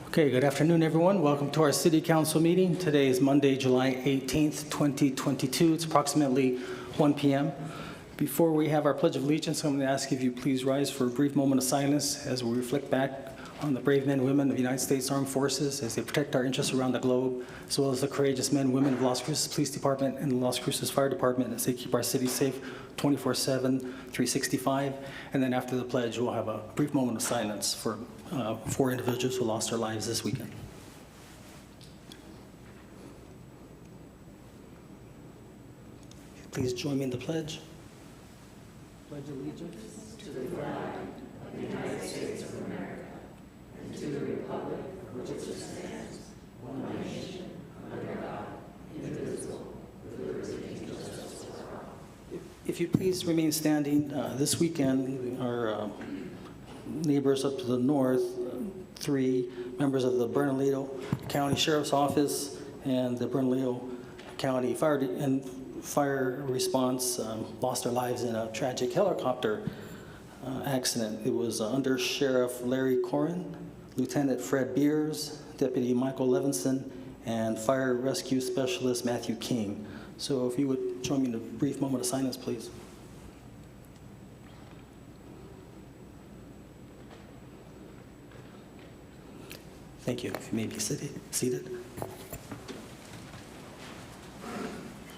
Okay, good afternoon, everyone. Welcome to our City Council meeting. Today is Monday, July 18th, 2022. It's approximately 1 p.m. Before we have our Pledge of Allegiance, I'm going to ask if you please rise for a brief moment of silence as we reflect back on the brave men and women of the United States Armed Forces as they protect our interests around the globe, as well as the courageous men and women of Las Cruces Police Department and the Las Cruces Fire Department as they keep our city safe 24/7, 365. And then after the pledge, we'll have a brief moment of silence for 4 individuals who lost their lives this weekend. Please join me in the pledge. Pledge allegiance to the flag of the United States of America and to the republic for which it stands, one nation, under God, indivisible, with liberty and justice for all. If you please remain standing, this weekend, our neighbors up to the north, 3 members of the Bernalillo County Sheriff's Office and the Bernalillo County Fire Response lost their lives in a tragic helicopter accident. It was Under Sheriff Larry Corrin, Lieutenant Fred Beers, Deputy Michael Levinson, and Fire Rescue Specialist Matthew King. So if you would join me in a brief moment of silence, please. Thank you. If you may be seated.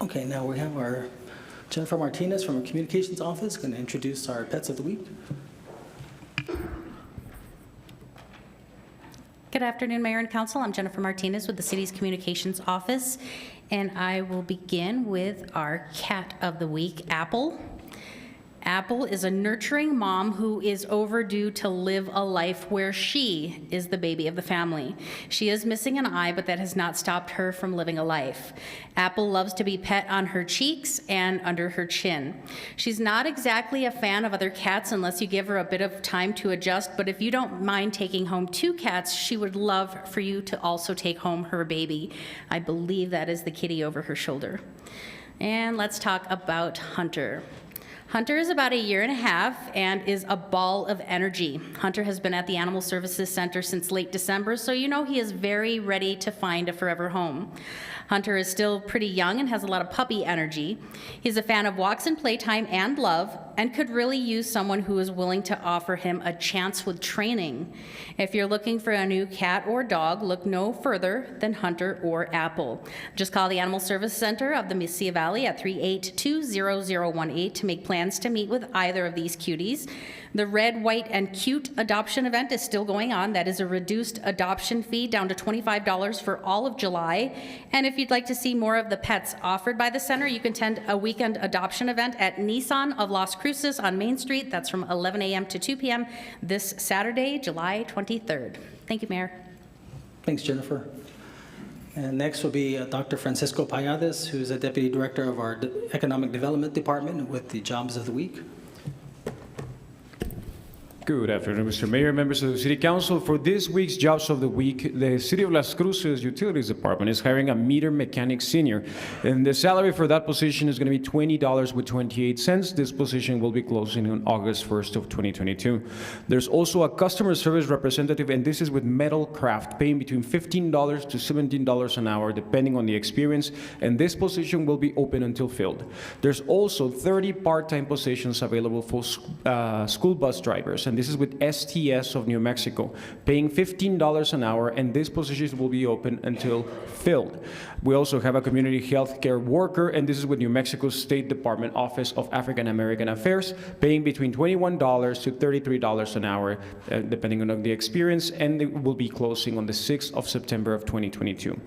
Okay, now we have our Jennifer Martinez from our Communications Office going to introduce our Pets of the Week. Good afternoon, Mayor and Council. I'm Jennifer Martinez with the City's Communications Office, and I will begin with our Cat of the Week, Apple. Apple is a nurturing mom who is overdue to live a life where she is the baby of the family. She is missing an eye, but that has not stopped her from living a life. Apple loves to be pet on her cheeks and under her chin. She's not exactly a fan of other cats unless you give her a bit of time to adjust, but if you don't mind taking home 2 cats, she would love for you to also take home her baby. I believe that is the kitty over her shoulder. And let's talk about Hunter. Hunter is about 1.5 years and is a ball of energy. Hunter has been at the Animal Services Center since late December, so you know he is very ready to find a forever home. Hunter is still pretty young and has a lot of puppy energy. He's a fan of walks and playtime and love, and could really use someone who is willing to offer him a chance with training. If you're looking for a new cat or dog, look no further than Hunter or Apple. Just call the Animal Service Center of the Mesilla Valley at 382-0018 to make plans to meet with either of these cuties. The Red, White, and Cute adoption event is still going on. That is a reduced adoption fee down to $25 for all of July. And if you'd like to see more of the pets offered by the center, you can attend a weekend adoption event at Nissan of Las Cruces on Main Street. That's from 11 a.m. to 2 p.m. this Saturday, July 23rd. Thank you, Mayor. Thanks, Jennifer. And next will be Dr. Francisco Payades, who is a Deputy Director of our Economic Development Department with the Jobs of the Week. Good afternoon, Mr. Mayor, members of the City Council. For this week's Jobs of the Week, the City of Las Cruces Utilities Department is hiring a meter mechanic senior, and the salary for that position is going to be $20.28. This position will be closing on August 1st of 2022. There's also a customer service representative, and this is with Metal Craft, paying between $15 to $17 an hour, depending on the experience, and this position will be open until filled. There's also 30 part-time positions available for school bus drivers, and this is with STS of New Mexico, paying $15 an hour, and this position will be open until filled. We also have a community health care worker, and this is with New Mexico State Department Office of African American Affairs, paying between $21 to $33 an hour, depending on the experience, and it will be closing on the 6th of September of 2022.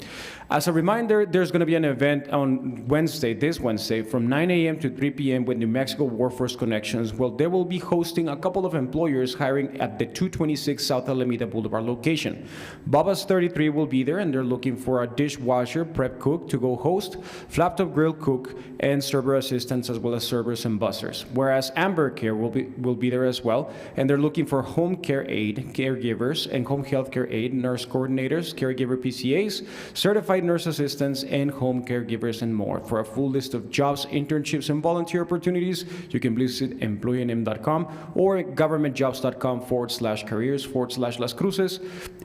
As a reminder, there's going to be an event on Wednesday, this Wednesday, from 9 a.m. to 3 p.m. with New Mexico Workforce Connections. Well, they will be hosting a couple of employers Collier is hiring at the 226 South Alameda Boulevard location. Baba's 33 will be there, and they're looking for a dishwasher, prep cook, to-go host, flat-top grill cook, and server assistants, as well as servers and bussers. Whereas Amber Care will be there as well, and they're looking for home care aide, caregivers, and home health care aide, nurse coordinators, caregiver PCAs, certified nurse assistants, and home caregivers, and more. For a full list of jobs, internships, and volunteer opportunities, you can visit employeenm.com or governmentjobs.com/careers/Las Cruces,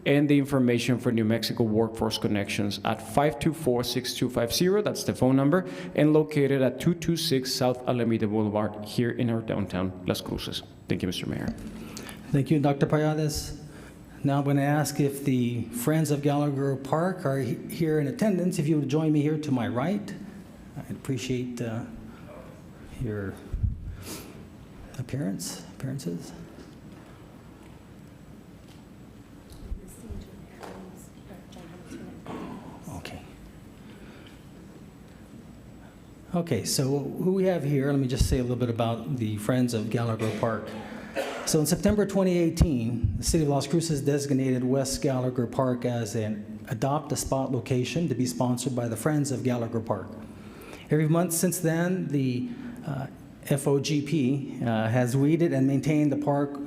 and the information for New Mexico Workforce Connections at 524-6250. That's the phone number, and located at 226 South Alameda Boulevard here in our downtown Las Cruces. Thank you, Mr. Mayor. Thank you, Dr. Paredes. Now I'm going to ask if the Friends of Gallagher Park are here in attendance. If you would join me here to my right, I'd appreciate your appearances. Okay, so who we have here, let me just say a little bit about the Friends of Gallagher Park. So in September 2018, the City of Las Cruces designated West Gallagher Park as an adopt-a-spot location to be sponsored by the Friends of Gallagher Park. Every month since then, the FOGP has weeded and maintained the park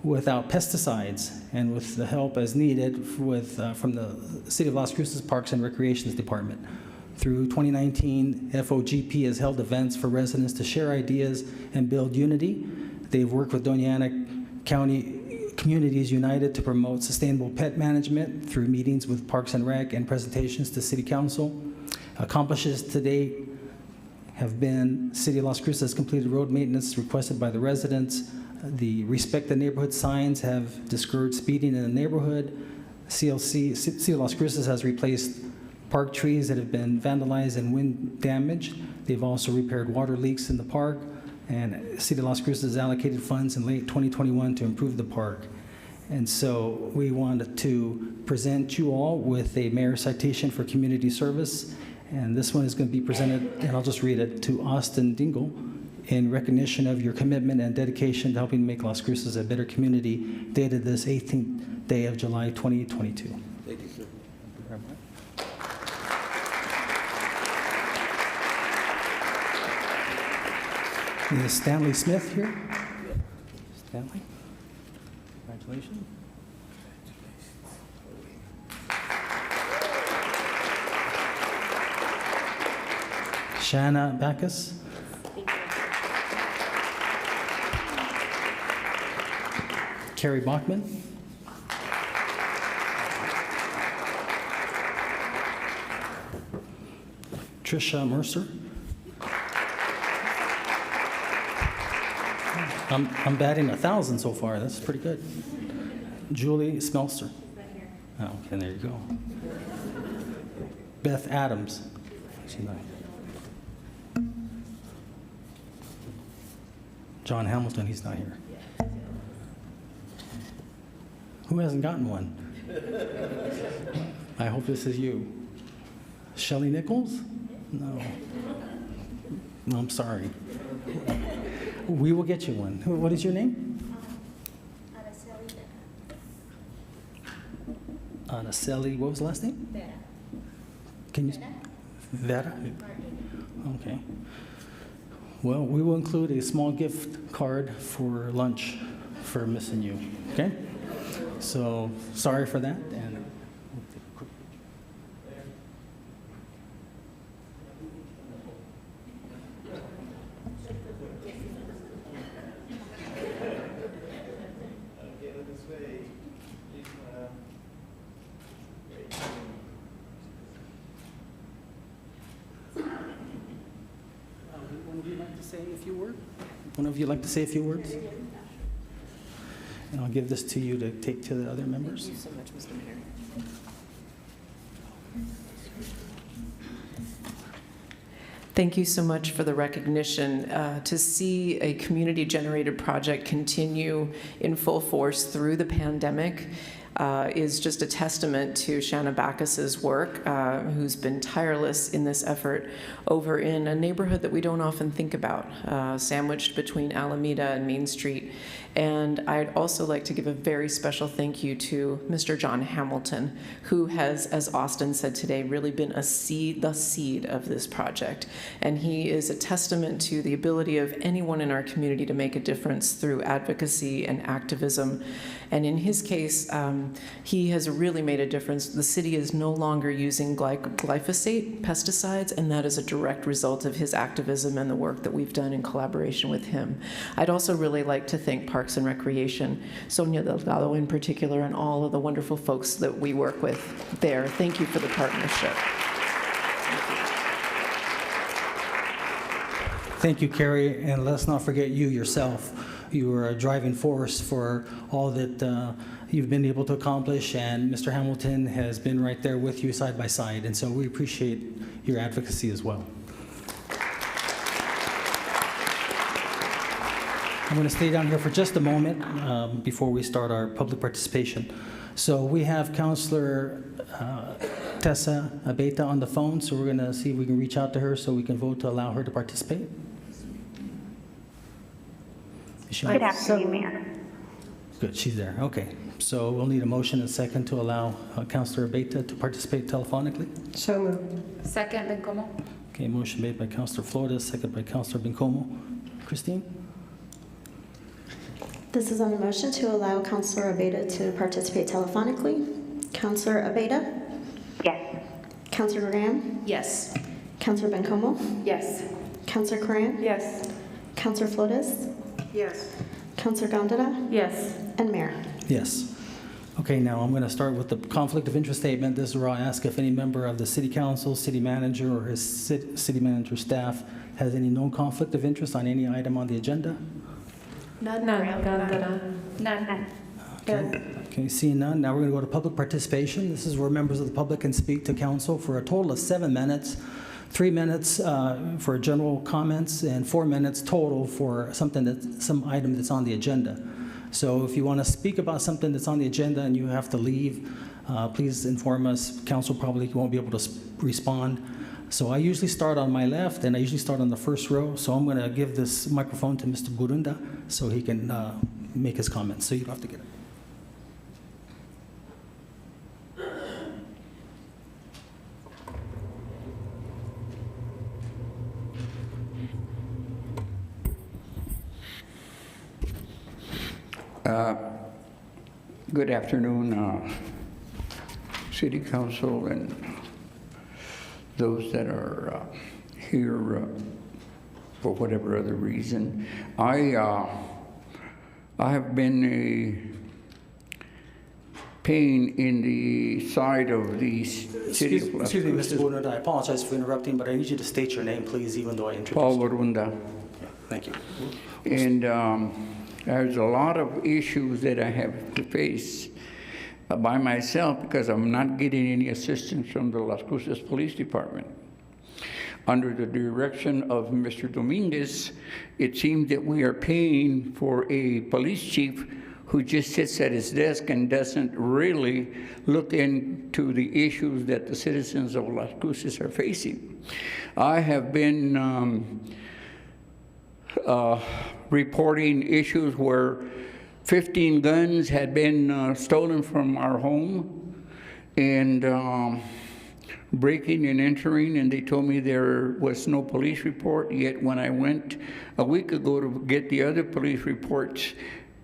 without pesticides and with the help as needed from the City of Las Cruces Parks and Recreations Department. Through 2019, FOGP has held events for residents to share ideas and build unity. They've worked with Doña Ana County Communities United to promote sustainable pet management through meetings with Parks and Rec and presentations to City Council. Accomplishments to date have been City of Las Cruces completed road maintenance requested by the residents. The Respect the Neighborhood signs have discouraged speeding in the neighborhood. City of Las Cruces has replaced park trees that have been vandalized and wind damaged. They've also repaired water leaks in the park, and City of Las Cruces allocated funds in late 2021 to improve the park. And so we wanted to present you all with a mayor's citation for community service, and this one is going to be presented, and I'll just read it, to Austin Dingle in recognition of your commitment and dedication to helping make Las Cruces a better community, dated this 18th day of July 2022. Thank you, sir. Is Stanley Smith here? Stanley? Congratulations. Shanna Backus? Carrie Bachman? Trisha Mercer? I'm batting 1,000 so far. That's pretty good. Julie Smelser. Oh, and there you go. Beth Adams. She's not here. John Hamilton, he's not here. Who hasn't gotten one? I hope this is you. Shelley Nichols? No. No, I'm sorry. We will get you one. What is your name? Araceli, what was the last name? Vera. Can you? Vera? Okay. Well, we will include a small gift card for lunch for missing you, okay? So, sorry for that. And one of you like to say a few words? And I'll give this to you to take to the other members. Thank you so much, Mr. Mayor. Thank you so much for the recognition. To see a community-generated project continue in full force through the pandemic is just a testament to Shanna Backus's work, who's been tireless in this effort over in a neighborhood that we don't often think about, sandwiched between Alameda and Main Street. And I'd also like to give a very special thank you to Mr. John Hamilton, who has, as Austin said today, really been the seed of this project. And he is a testament to the ability of anyone in our community to make a difference through advocacy and activism. And in his case, he has really made a difference. The city is no longer using glyphosate pesticides, and that is a direct result of his activism and the work that we've done in collaboration with him. I'd also really like to thank Parks and Recreation, Sonia Delgado in particular, and all of the wonderful folks that we work with there. Thank you for the partnership. Thank you, Carrie, and let's not forget you yourself. You are a driving force for all that you've been able to accomplish, and Mr. Hamilton has been right there with you side by side, and so we appreciate your advocacy as well. I'm going to stay down here for just a moment before we start our public participation. So we have Councilor Tessa Abeta on the phone, so we're going to see if we can reach out to her so we can vote to allow her to participate. Good afternoon, Mayor. Good, she's there. Okay. So we'll need a motion and a second to allow Councilor Abeta to participate telephonically. So moved. Second, Bencomo. Okay, motion made by Councilor Flores, second by Councilor Bencomo. Christine? This is on a motion to allow Councilor Abeta to participate telephonically. Councilor Abeta? Yes. Councilor Graham? Yes. Councilor Bencomo? Yes. Councilor Corran? Yes. Councilor Flores? Yes. Councilor Gandara? Yes. And Mayor. Yes. Okay, now I'm going to start with the conflict of interest statement. This is where I ask if any member of the City Council, City Manager, or his City Manager staff has any known conflict of interest on any item on the agenda. None. Gandara. None. Okay, seeing none, now we're going to go to public participation. This is where members of the public can speak to council for a total of 7 minutes. 3 minutes for general comments and 4 minutes total for some item that's on the agenda. So if you want to speak about something that's on the agenda and you have to leave, please inform us. Council probably won't be able to respond. So I usually start on my left, and I usually start on the first row. So I'm going to give this microphone to Mr. Burunda so he can make his comments. So you don't have to get it. Good afternoon, City Council and those that are here for whatever other reason. I have been a pain in the side of the city of Las Excuse me, Cruces. Mr. Burunda, I apologize for interrupting, but I need you to state your name, please, even though I introduced Paul you. Burunda. Thank you. And there's a lot of issues that I have to face by myself because I'm not getting any assistance from the Las Cruces Police Department. Under the direction of Mr. Dominguez, it seems that we are paying for a police chief who just sits at his desk and doesn't really look into the issues that the citizens of Las Cruces are facing. I have been reporting issues where 15 guns had been stolen from our home and breaking and entering, and they told me there was no police report, yet when I went a week ago to get the other police reports,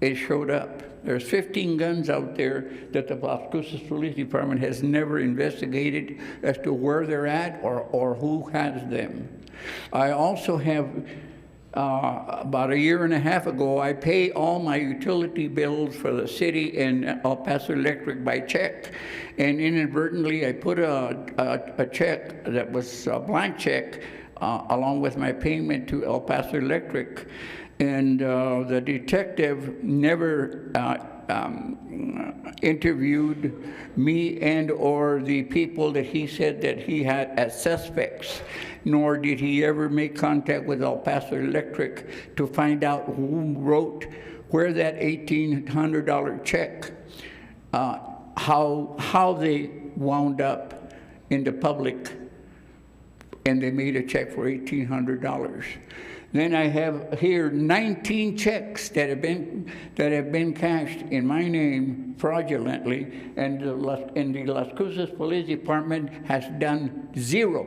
it showed up. There's 15 guns out there that the Las Cruces Police Department has never investigated as to where they're at or who has them. I also have about a year and a half ago, I pay all my utility bills for the city and El Paso Electric by check. And inadvertently, I put a check that was a blank check along with my payment to El Paso Electric. And the detective never interviewed me and or the people that he said that he had as suspects, nor did he ever make contact with El Paso Electric to find out who wrote where that $1,800 check, how they wound up in the public and they made a check for $1,800. Then I have here 19 checks that have been cashed in my name fraudulently, and the Las Cruces Police Department has done 0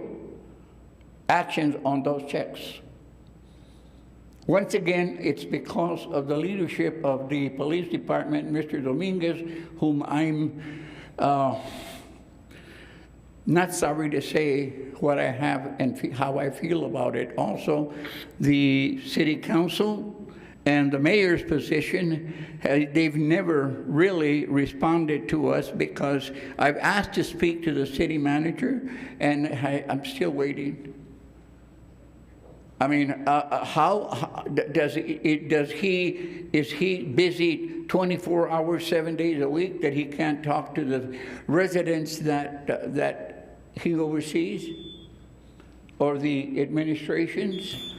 actions on those checks. Once again, it's because of the leadership of the police department, Mr. Dominguez, whom I'm not sorry to say what I have and how I feel about it. Also, the city council and the mayor's position, they've never really responded to us, because I've asked to speak to the city manager, and I'm still waiting. I mean, is he busy 24 hours, 7 days a week, that he can't talk to the residents that he oversees, or the administrations?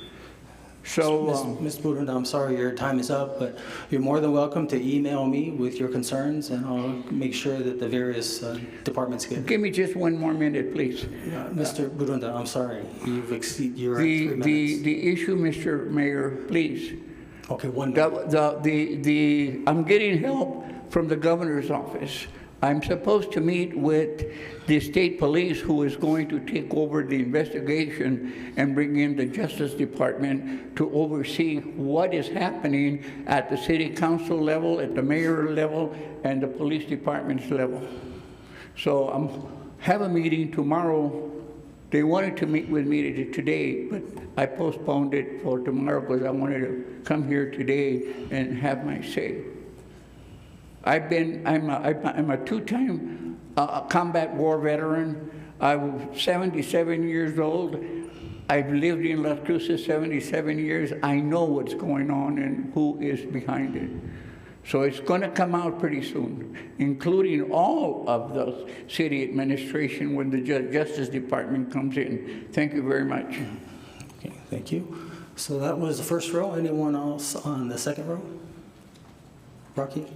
So, Ms. Budunda, I'm sorry your time is up, but you're more than welcome to email me with your concerns, and I'll make sure that the various departments get. give me just 1 more minute, please. Mr. Budunda, I'm sorry, you've exceeded your 3 minutes. The issue, Mr. Mayor, please. Okay, 1 minute. I'm getting help from the governor's office. I'm supposed to meet with the state police, who is going to take over the investigation and bring in the Justice Department to oversee what is happening at the city council level, at the mayor level, and the police department's level. So have a meeting tomorrow. They wanted to meet with me today, but I postponed it for tomorrow because I wanted to come here today and have my say. I'm a 2-time combat war veteran. I'm 77 years old. I've lived in Las Cruces 77 years. I know what's going on and who is behind it. So it's going to come out pretty soon, including all of the city administration when the Justice Department comes in. Thank you very much. Okay, thank you. So that was the first row. Anyone else on the second row? Rocky?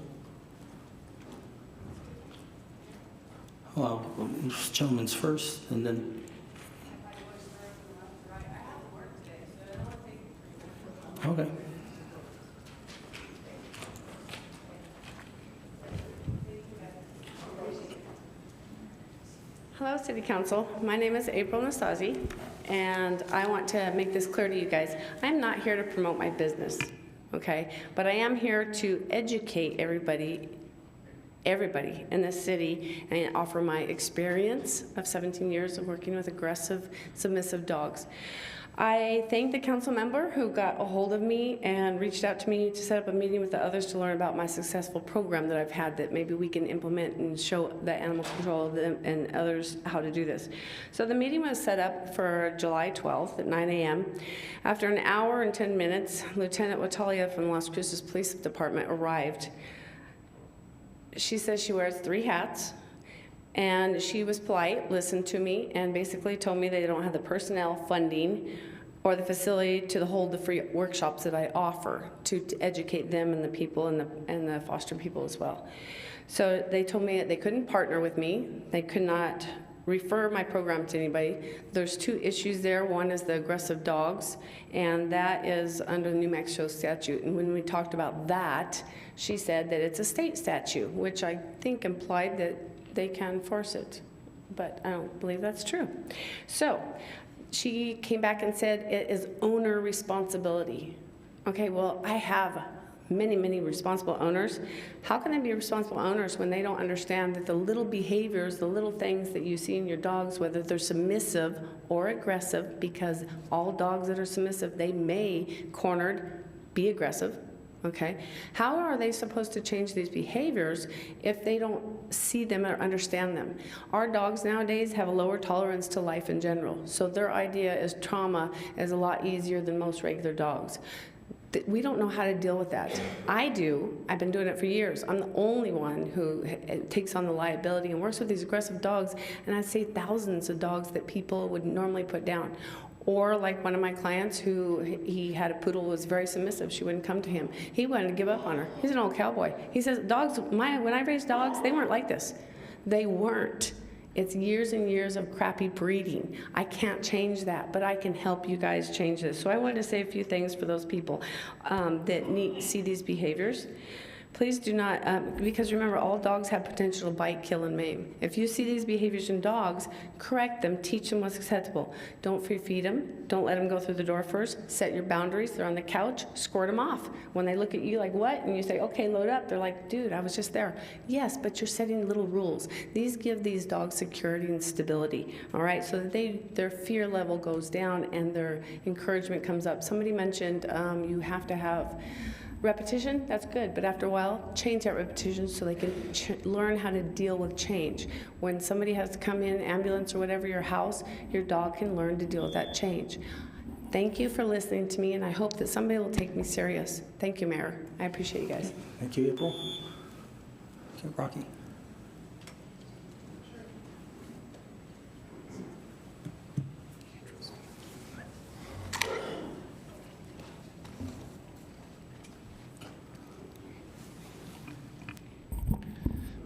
Well, this gentleman's first, and then. Okay. Hello, City Council. My name is April Nasazi, and I want to make this clear to you guys. I'm not here to promote my business, okay? But I am here to educate everybody in this city and offer my experience of 17 years of working with aggressive, submissive dogs. I thank the council member who got a hold of me and reached out to me to set up a meeting with the others to learn about my successful program that I've had that maybe we can implement and show the animal control and others how to do this. So the meeting was set up for July 12th at 9 a.m. After an hour and 10 minutes, Lieutenant Watalia from the Las Cruces Police Department arrived. She says she wears 3 hats, and she was polite, listened to me, and basically told me they don't have the personnel, funding, or the facility to hold the free workshops that I offer to educate them and the people and the foster people as well. So they told me that they couldn't partner with me. They could not refer my program to anybody. There's 2 issues there. One is the aggressive dogs, and that is under the New Mexico statute. And when we talked about that, she said that it's a state statute, which I think implied that they can enforce it, but I don't believe that's true. So she came back and said it is owner responsibility. Okay, well, I have many, many responsible owners. How can they be responsible owners when they don't understand that the little behaviors, the little things that you see in your dogs, whether they're submissive or aggressive, because all dogs that are submissive, they may, cornered, be aggressive. Okay, how are they supposed to change these behaviors if they don't see them or understand them? Our dogs nowadays have a lower tolerance to life in general, so their idea is trauma is a lot easier than most regular dogs. We don't know how to deal with that. I do. I've been doing it for years. I'm the only one who takes on the liability and works with these aggressive dogs, and I'd say thousands of dogs that people would normally put down. Or like one of my clients he had a poodle who was very submissive. She wouldn't come to him. He wanted to give up on her. He's an old cowboy. He says, dogs, when I raised dogs, they weren't like this. They weren't. It's years and years of crappy breeding. I can't change that, but I can help you guys change this. So I wanted to say a few things for those people that see these behaviors. Please do not, because remember, all dogs have potential to bite, kill, and maim. If you see these behaviors in dogs, correct them, teach them what's acceptable. Don't free feed them. Don't let them go through the door first. Set your boundaries. They're on the couch. Squirt them off. When they look at you like, what? And you say, okay, load up. They're like, dude, I was just there. Yes, but you're setting little rules. These give these dogs security and stability, all right, so that their fear level goes down and their encouragement comes up. Somebody mentioned you have to have repetition. That's good, but after a while, change that repetition so they can learn how to deal with change. When somebody has to come in, ambulance or whatever, your house, your dog can learn to deal with that change. Thank you for listening to me, and I hope that somebody will take me serious. Thank you, Mayor. I appreciate you guys. Thank you, April. Okay, Rocky.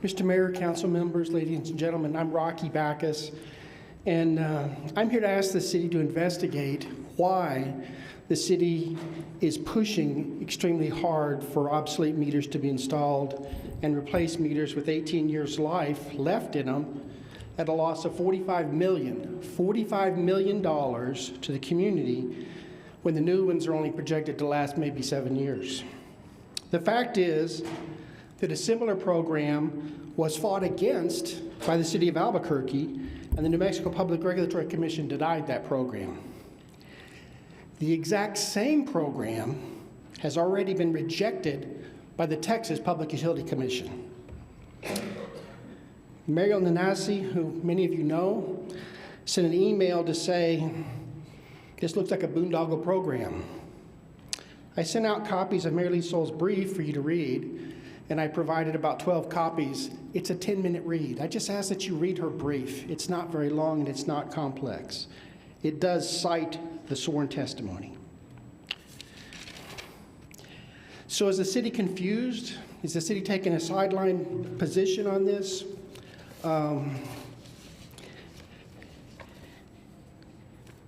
Mr. Mayor, council members, ladies and gentlemen, I'm Rocky Backus, and I'm here to ask the city to investigate why the city is pushing extremely hard for obsolete meters to be installed and replace meters with 18 years life left in them at a loss of $45 million to the community when the new ones are only projected to last maybe 7 years. The fact is that a similar program was fought against by the city of Albuquerque, and the New Mexico Public Regulatory Commission denied that program. The exact same program has already been rejected by the Texas Public Utility Commission. Mario Nanasi, who many of you know, sent an email to say, this looks like a boondoggle program. I sent out copies of Mary Lee Sol's brief for you to read, and I provided about 12 copies. It's a 10-minute read. I just ask that you read her brief. It's not very long and it's not complex. It does cite the sworn testimony. So is the city confused? Is the city taking a sideline position on this?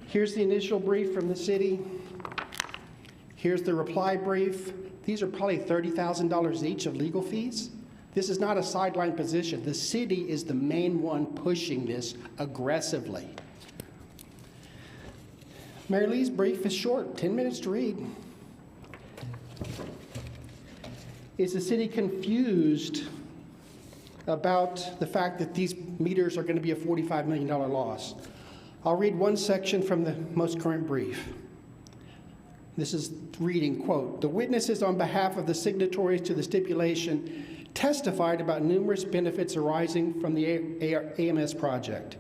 Here's the initial brief from the city. Here's the reply brief. These are probably $30,000 each of legal fees. This is not a sideline position. The city is the main one pushing this aggressively. Mary Lee's brief is short, 10 minutes to read. Is the city confused about the fact that these meters are going to be a $45 million loss? I'll read one section from the most current brief. This is reading, quote, the witnesses on behalf of the signatories to the stipulation testified about numerous benefits arising from the AMS project.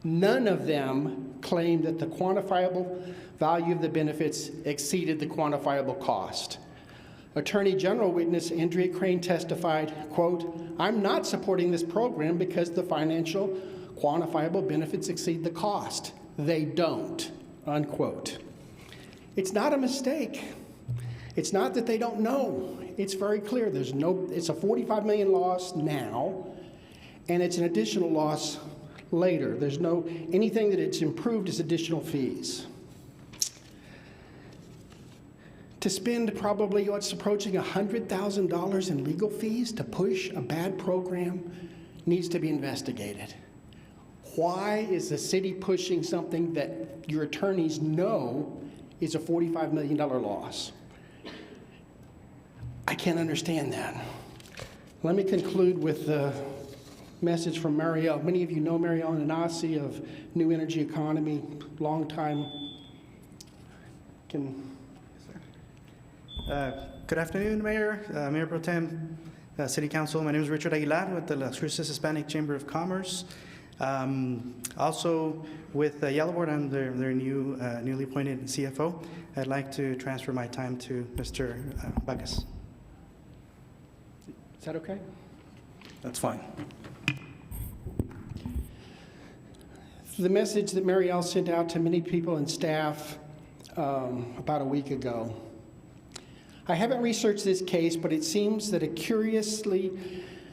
None of them claimed that the quantifiable value of the benefits exceeded the quantifiable cost. Attorney General witness Andrea Crane testified, quote, I'm not supporting this program because the financial quantifiable benefits exceed the cost. They don't, unquote. It's not a mistake. It's not that they don't know. It's very clear. It's a $45 million loss now, and it's an additional loss later. There's anything that it's improved is additional fees. To spend probably what's approaching $100,000 in legal fees to push a bad program needs to be investigated. Why is the city pushing something that your attorneys know is a $45 million loss? I can't understand that. Let me conclude with the message from Marielle. Many of you know Marielle Nanasi of New Energy Economy, long time. Good afternoon, Mayor, Mayor Pro Tem, City Council. My name is Richard Aguilar with the Las Cruces Hispanic Chamber of Commerce. Also with Yellow Board, I'm their newly appointed CFO. I'd like to transfer my time to Mr. Backus. Is that okay? That's fine. The message that Marielle sent out to many people and staff about a week ago. I haven't researched this case, but it seems that a curiously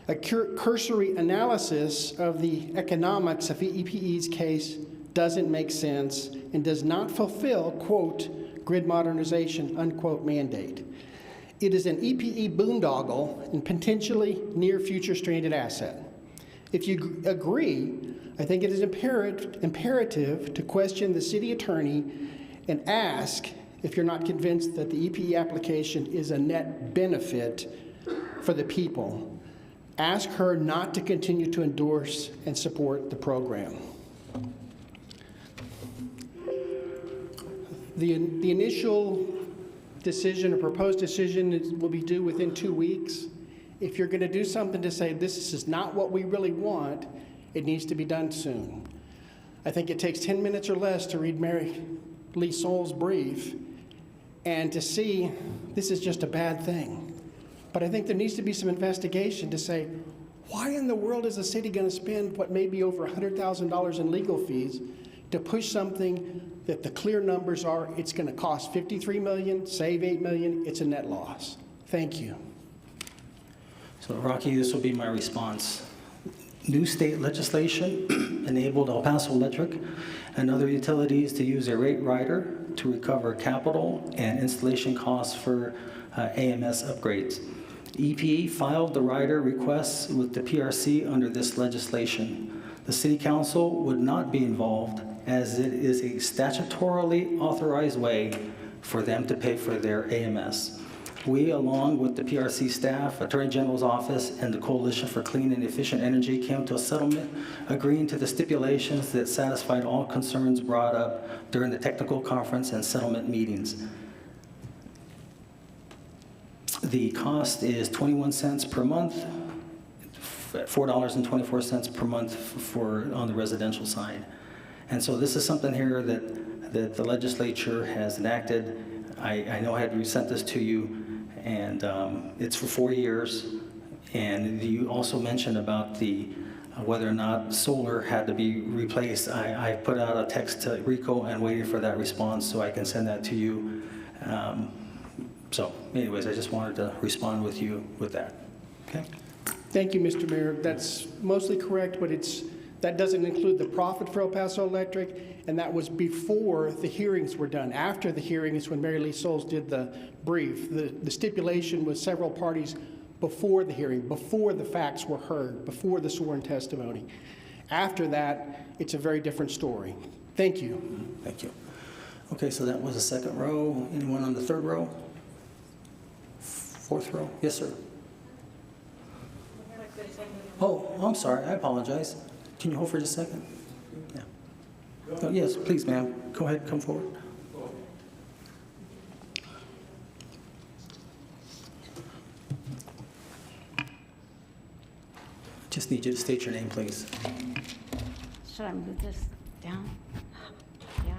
A cursory analysis of the economics of EPE's case doesn't make sense and does not fulfill, quote, grid modernization, unquote, mandate. It is an EPE boondoggle and potentially near future stranded asset. If you agree, I think it is imperative to question the city attorney and ask if you're not convinced that the EPE application is a net benefit for the people. Ask her not to continue to endorse and support the program. The initial decision or proposed decision will be due within 2 weeks. If you're going to do something to say this is not what we really want, it needs to be done soon. I think it takes 10 minutes or less to read Mary Lee Soul's brief and to see this is just a bad thing. But I think there needs to be some investigation to say, why in the world is the city going to spend what may be over $100,000 in legal fees to push something that the clear numbers are it's going to cost $53 million, save $8 million, it's a net loss. Thank you. So Rocky, this will be my response. New state legislation enabled El Paso Electric and other utilities to use a rate rider to recover capital and installation costs for AMS upgrades. EPE filed the rider requests with the PRC under this legislation. The City Council would not be involved as it is a statutorily authorized way for them to pay for their AMS. We, along with the PRC staff, Attorney General's office, and the Coalition for Clean and Efficient Energy came to a settlement agreeing to the stipulations that satisfied all concerns brought up during the technical conference and settlement meetings. The cost is 21 cents per month, $4.24 per month on the residential side. And so this is something here that the legislature has enacted. I know I had sent this to you, and it's for 4 years. And you also mentioned about the whether or not solar had to be replaced. I put out a text to Rico and waited for that response so I can send that to you. So anyways, I just wanted to respond with you with that. Okay. Thank you, Mr. Mayor. That's mostly correct, but that doesn't include the profit for El Paso Electric, and that was before the hearings were done. After the hearings, when Mary Lee Souls did the brief, the stipulation was several parties before the hearing, before the facts were heard, before the sworn testimony. After that, it's a very different story. Thank you. Thank you. Okay, so that was the second row. Anyone on the third row? Fourth row? Yes, sir. Oh, I'm sorry. I apologize. Can you hold for just a second? Yeah. Oh, yes, please, ma'am. Go ahead. Come forward. Just need you to state your name, please. Should I move this down? Yeah.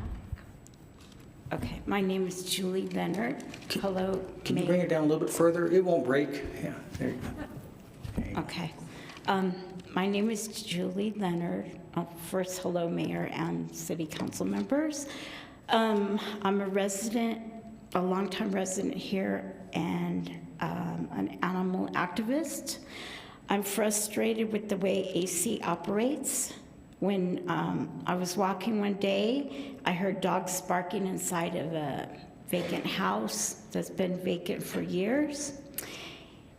Okay. My name is Julie Leonard. Hello. Can you bring it down a little bit further? It won't break. Yeah, there you go. Okay. My name is Julie Leonard. First, hello, Mayor and City Council members. I'm a resident, a longtime resident here, and an animal activist. I'm frustrated with the way AC operates. When I was walking one day, I heard dogs barking inside of a vacant house that's been vacant for years.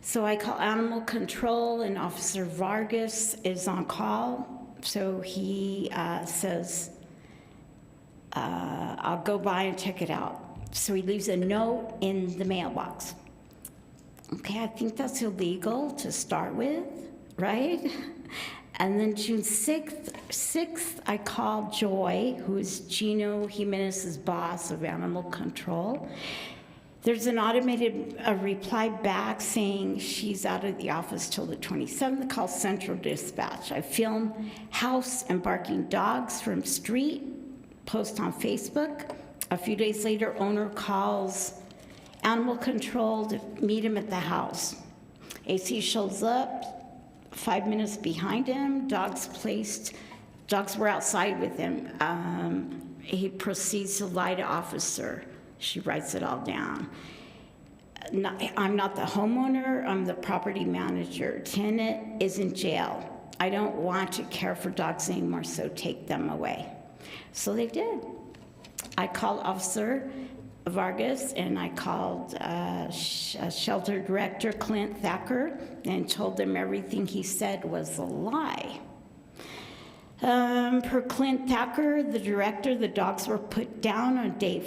So I call animal control, and Officer Vargas is on call. So he says, I'll go by and check it out. So he leaves a note in the mailbox. Okay, I think that's illegal to start with, right? And then June 6th, I called Joy, who is Gino Jimenez's boss of animal control. There's an automated reply back saying she's out of the office till the 27th. Call Central Dispatch. I film house and barking dogs from street, post on Facebook. A few days later, owner calls animal control to meet him at the house. AC shows up, 5 minutes behind him, dogs were outside with him. He proceeds to lie to officer. She writes it all down. I'm not the homeowner, I'm the property manager. Tenant is in jail. I don't want to care for dogs anymore, so take them away. So they did. I called Officer Vargas and I called shelter director Clint Thacker and told them everything he said was a lie. Per Clint Thacker, the director, the dogs were put down on day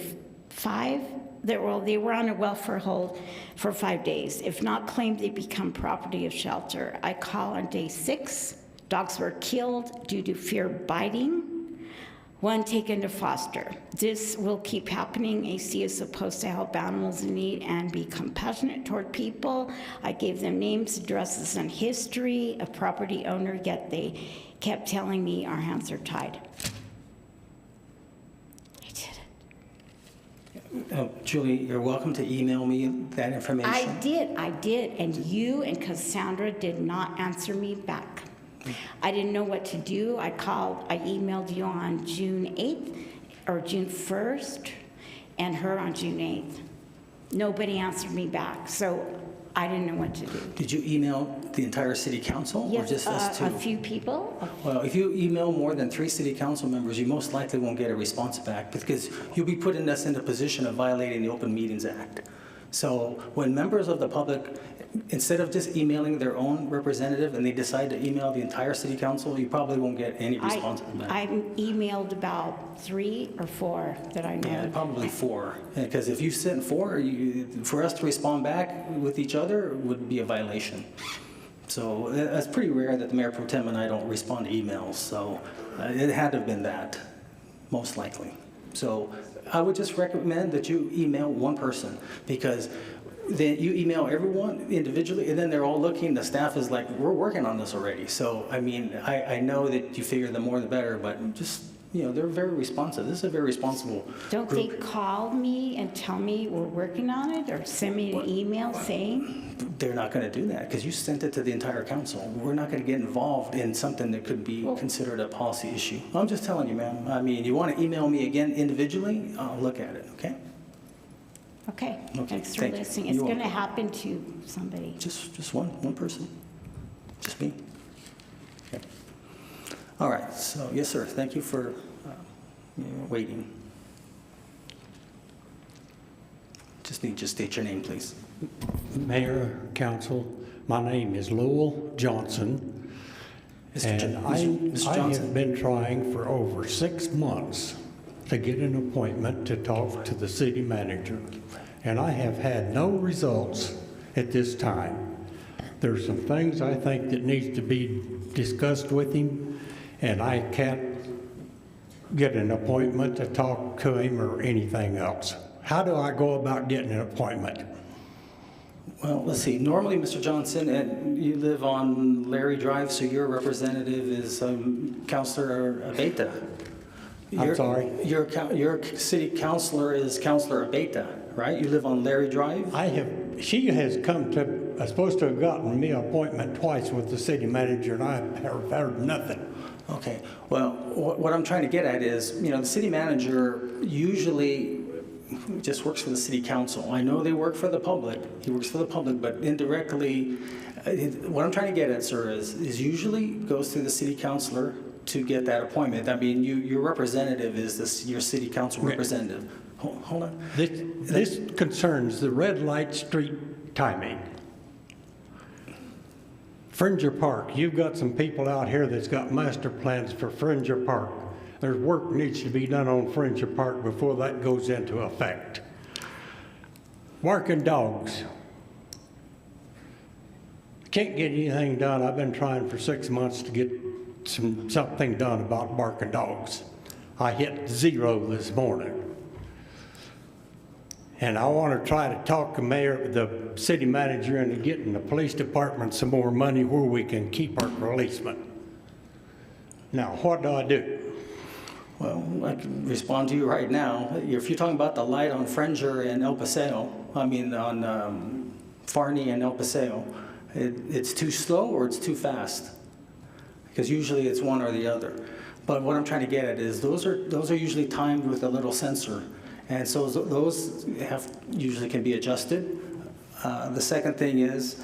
5. They were on a welfare hold for 5 days. If not claimed, they become property of shelter. I call on day 6. Dogs were killed due to fear biting. 1 taken to foster. This will keep happening. AC is supposed to help animals in need and be compassionate toward people. I gave them names, addresses, and history of property owner, yet they kept telling me our hands are tied. Julie, you're welcome to email me that information. I did, and you and Cassandra did not answer me back. I didn't know what to do. I emailed you on June 8th or June 1st, and her on June 8th. Nobody answered me back, so I didn't know what to do. Did you email the entire city council or just us two? A few people. Well, if you email more than 3 city council members, you most likely won't get a response back because you'll be putting us in a position of violating the Open Meetings Act. So when members of the public, instead of just emailing their own representative and they decide to email the entire city council, you probably won't get any responses back. I emailed about 3 or 4 that I know. Yeah, probably 4. Because if you sent 4, for us to respond back with each other would be a violation. So it's pretty rare that the Mayor Pro Tem and I don't respond to emails. So it had to have been that, most likely. So I would just recommend that you email one person because then you email everyone individually and then they're all looking, the staff is like, we're working on this already. So, I mean, I know that you figure the more the better, but just, you know, they're very responsive. This is a very responsible Don't group. they call me and tell me we're working on it or send me an email saying? They're not going to do that because you sent it to the entire council. We're not going to get involved in something that could be considered a policy issue. I'm just telling you, ma'am. I mean, you want to email me again individually, I'll look at it, okay? Okay, thanks for Thank you. listening. It's You're going to welcome. happen to somebody. Just one person. Just me. Okay. All right, so yes, sir. Thank you for waiting. Just need to state your name, please. Mayor, Council, my name is Lowell Johnson, and I have been trying for over 6 months to get an appointment to talk to the city manager, and I have had no results at this time. There's some things I think that needs to be discussed with him, and I can't get an appointment to talk to him or anything else. How do I go about getting an appointment? Well, let's see. Normally, Mr. Johnson, you live on Larry Drive, so your representative is Councilor Abeta. I'm sorry? Your city councilor is Councilor Abeta, right? You live on Larry Drive? She has come to, supposed to have gotten me an appointment twice with the city manager, and I have heard nothing. Okay. Well, what I'm trying to get at is, you know, the city manager usually just works for the city council. I know they work for the public. He works for the public, but indirectly, what I'm trying to get at, sir, is usually goes through the city councilor to get that appointment. I mean, your representative is your city council representative. Hold on. This concerns the red light street timing. Fringer Park, you've got some people out here that's got master plans for Fringer Park. There's work needs to be done on Fringer Park before that goes into effect. Barking dogs. Can't get anything done. I've been trying for 6 months to get something done about barking dogs. I hit 0 this morning. And I want to try to talk the city manager into getting the police department some more money where we can keep our policemen. Now, what do I do? Well, I can respond to you right now. If you're talking about the light on Fringer and El Paseo, I mean on Farney and El Paseo, it's too slow or it's too fast? Because usually it's one or the other. But what I'm trying to get at is those are usually timed with a little sensor. And so those usually can be adjusted. The second thing is,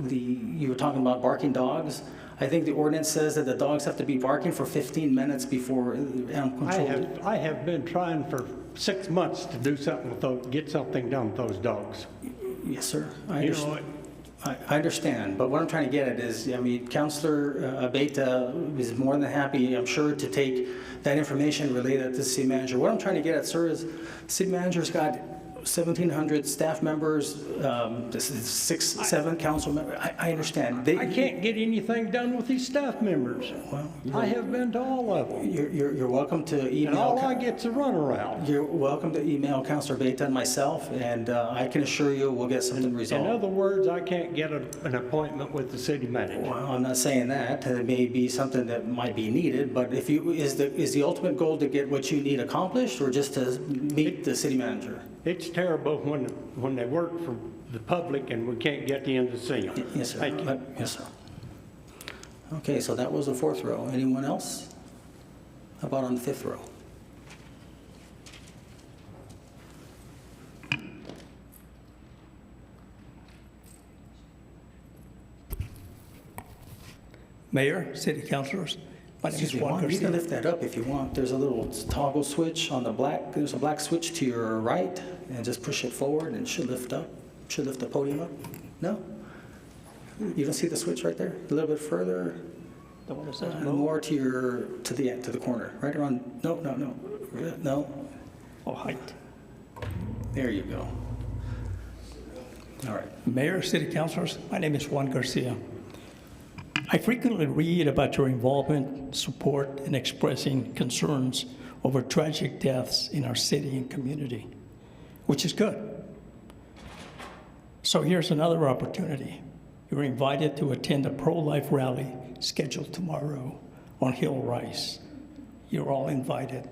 you were talking about barking dogs. I think the ordinance says that the dogs have to be barking for 15 minutes before animal control. I have been trying for 6 months to do something with those, get something done with those dogs. Yes, sir. You know, I understand, but what I'm trying to get at is, I mean, Councilor Abeyta is more than happy, I'm sure, to take that information related to the city manager. What I'm trying to get at, sir, is the city manager's got 1,700 staff members, 6, 7 council members. I understand. I can't get anything done with these staff members. Well, I have been to all of them. You're welcome to email. And all I get's a runaround. You're welcome to email Councilor Abeyta and myself, and I can assure you we'll get something resolved. In other words, I can't get an appointment with the city manager. Well, I'm not saying that. It may be something that might be needed, but if you, is the ultimate goal to get what you need accomplished, or just to meet the city manager? It's terrible when they work for the public and we can't get in to see them. Yes, sir. Thank you. Yes, sir. Okay, so that was the 4th row. Anyone else? How about on the 5th row? Mayor, city councilors, my name is Juan You can Garcia. lift that up if you want. There's a little toggle switch on the black. There's a black switch to your right, and just push it forward, and it should lift up. Should lift the podium up. No? You don't see the switch right there? A little bit further. The one that says More to the corner. Right around. No. Oh, height. There you go. All right. Mayor, city councilors, my name is Juan Garcia. I frequently read about your involvement, support, and expressing concerns over tragic deaths in our city and community, which is good. So here's another opportunity. You're invited to attend a pro-life rally scheduled tomorrow on Hill Rise. You're all invited.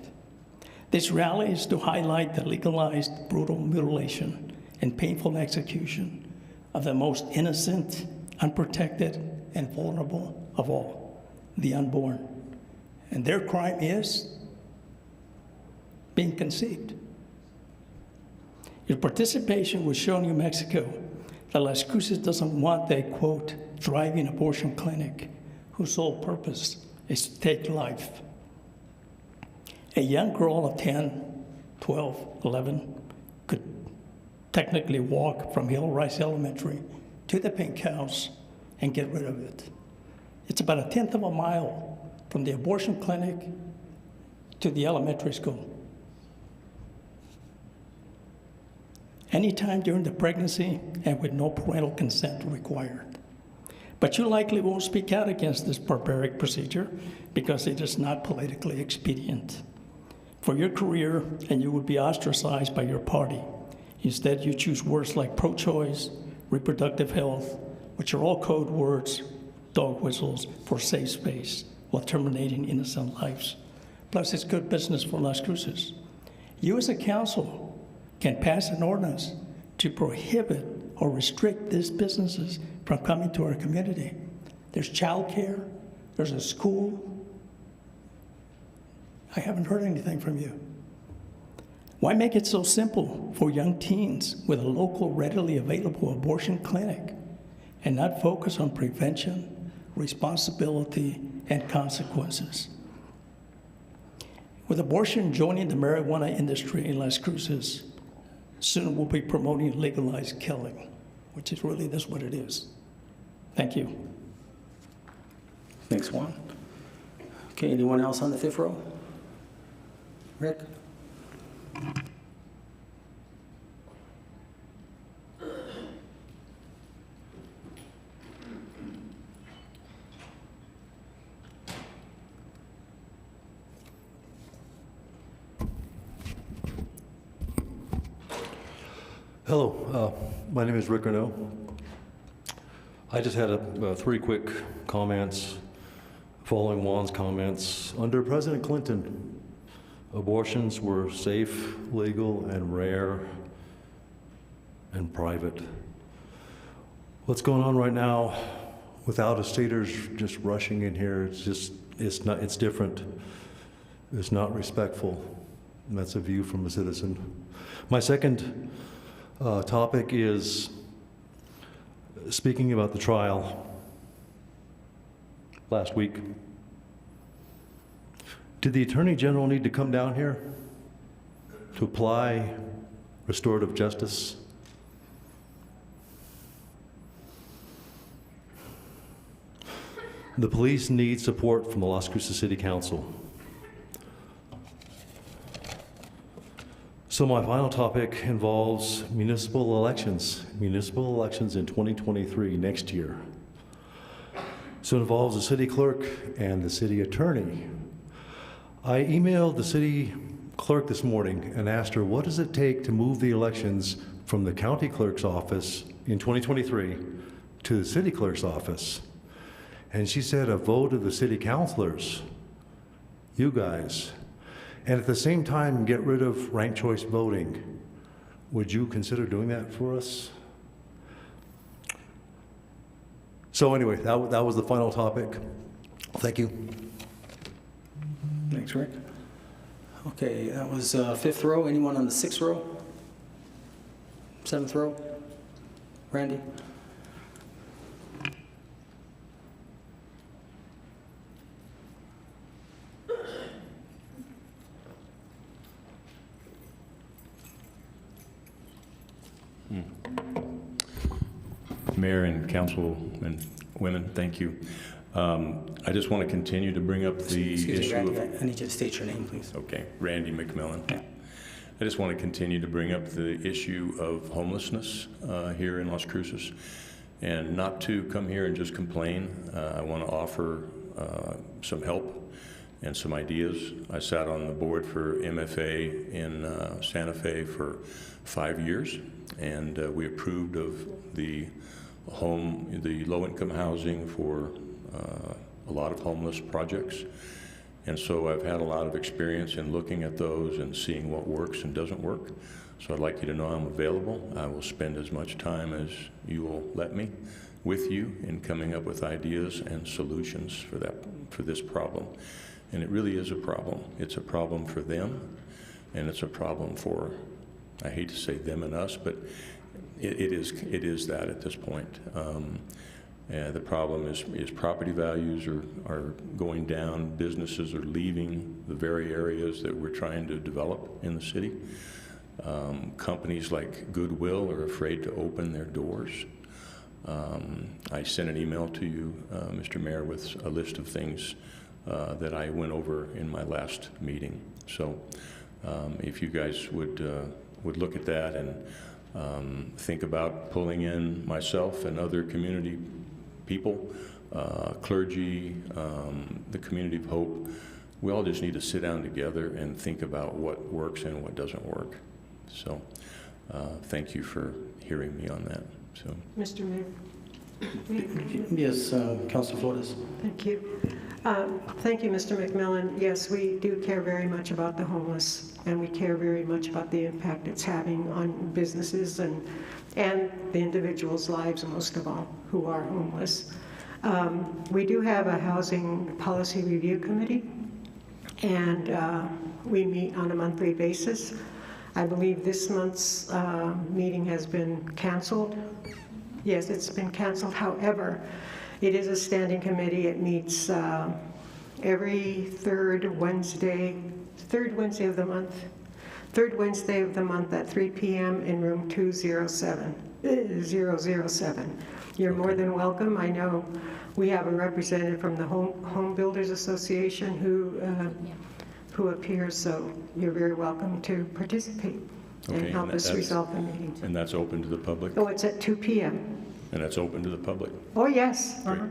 This rally is to highlight the legalized brutal mutilation and painful execution of the most innocent, unprotected, and vulnerable of all, the unborn. And their crime is being conceived. Your participation will show New Mexico that Las Cruces doesn't want a, quote, thriving abortion clinic whose sole purpose is to take life. A young girl of 10, 12, 11 could technically walk from Hill Rise Elementary to the pink house and get rid of it. It's about 1/10 of a mile from the abortion clinic to the elementary school. Anytime during the pregnancy and with no parental consent required. But you likely won't speak out against this barbaric procedure because it is not politically expedient for your career, and you would be ostracized by your party. Instead, you choose words like pro-choice, reproductive health, which are all code words, dog whistles for safe space, while terminating innocent lives. Plus, it's good business for Las Cruces. You as a council can pass an ordinance to prohibit or restrict these businesses from coming to our community. There's childcare, there's a school. I haven't heard anything from you. Why make it so simple for young teens with a local readily available abortion clinic and not focus on prevention, responsibility, and consequences? With abortion joining the marijuana industry in Las Cruces, soon we'll be promoting legalized killing, which is really that's what it is. Thank you. Thanks, Juan. Okay, anyone else on the 5th row? Rick? Hello, my name is Rick Renault. I just had 3 quick comments following Juan's comments. Under President Clinton, abortions were safe, legal, and rare, and private. What's going on right now with out-of-staters just rushing in here, it's different. It's not respectful. And that's a view from a citizen. My second topic is speaking about the trial last week, did the Attorney General need to come down here to apply restorative justice? The police need support from the Las Cruces City Council. So my final topic involves municipal elections. Municipal elections in 2023, next year. So it involves the city clerk and the city attorney. I emailed the city clerk this morning and asked her, what does it take to move the elections from the county clerk's office in 2023 to the city clerk's office? And she said a vote of the city councilors, you guys, and at the same time get rid of ranked choice voting. Would you consider doing that for us? So anyway, that was the final topic. Thank you. Thanks, Rick. Okay, that was fifth row. Anyone on the sixth row? Seventh row? Randy? Mayor and council and women, thank you. I just want to continue to bring up the issue Randy, of... I need you to state your name, please. Okay, Randy McMillan. Yeah. I just want to continue to bring up the issue of homelessness here in Las Cruces, and not to come here and just complain. I want to offer some help and some ideas. I sat on the board for MFA in Santa Fe for 5 years, and we approved of the low-income housing for a lot of homeless projects. And so I've had a lot of experience in looking at those and seeing what works and doesn't work. So I'd like you to know I'm available. I will spend as much time as you will let me with you in coming up with ideas and solutions for this problem. And it really is a problem. It's a problem for them, and it's a problem for, I hate to say them and us, but it is that at this point. The problem is property values are going down. Businesses are leaving the very areas that we're trying to develop in the city. Companies like Goodwill are afraid to open their doors. I sent an email to you, Mr. Mayor, with a list of things that I went over in my last meeting. So if you guys would look at that and think about pulling in myself and other community people, clergy, the community of hope, we all just need to sit down together and think about what works and what doesn't work. So thank you for hearing me on that. So, Mr. Mayor. Yes, Councilor Flores. Thank you. Thank you, Mr. McMillan. Yes, we do care very much about the homeless, and we care very much about the impact it's having on businesses and the individuals' lives, most of all, who are homeless. We do have a housing policy review committee, and we meet on a monthly basis. I believe this month's meeting has been canceled. Yes, it's been canceled. However, it is a standing committee. It meets every third Wednesday of the month. Third Wednesday of the month at 3 p.m. in room 007. You're more than welcome. I know we have a representative from the Home Builders Association who appears, so you're very welcome to participate and help us resolve the meeting. And that's open to the public? Oh, it's at 2 p.m. And that's open to the public? Oh, yes. Great.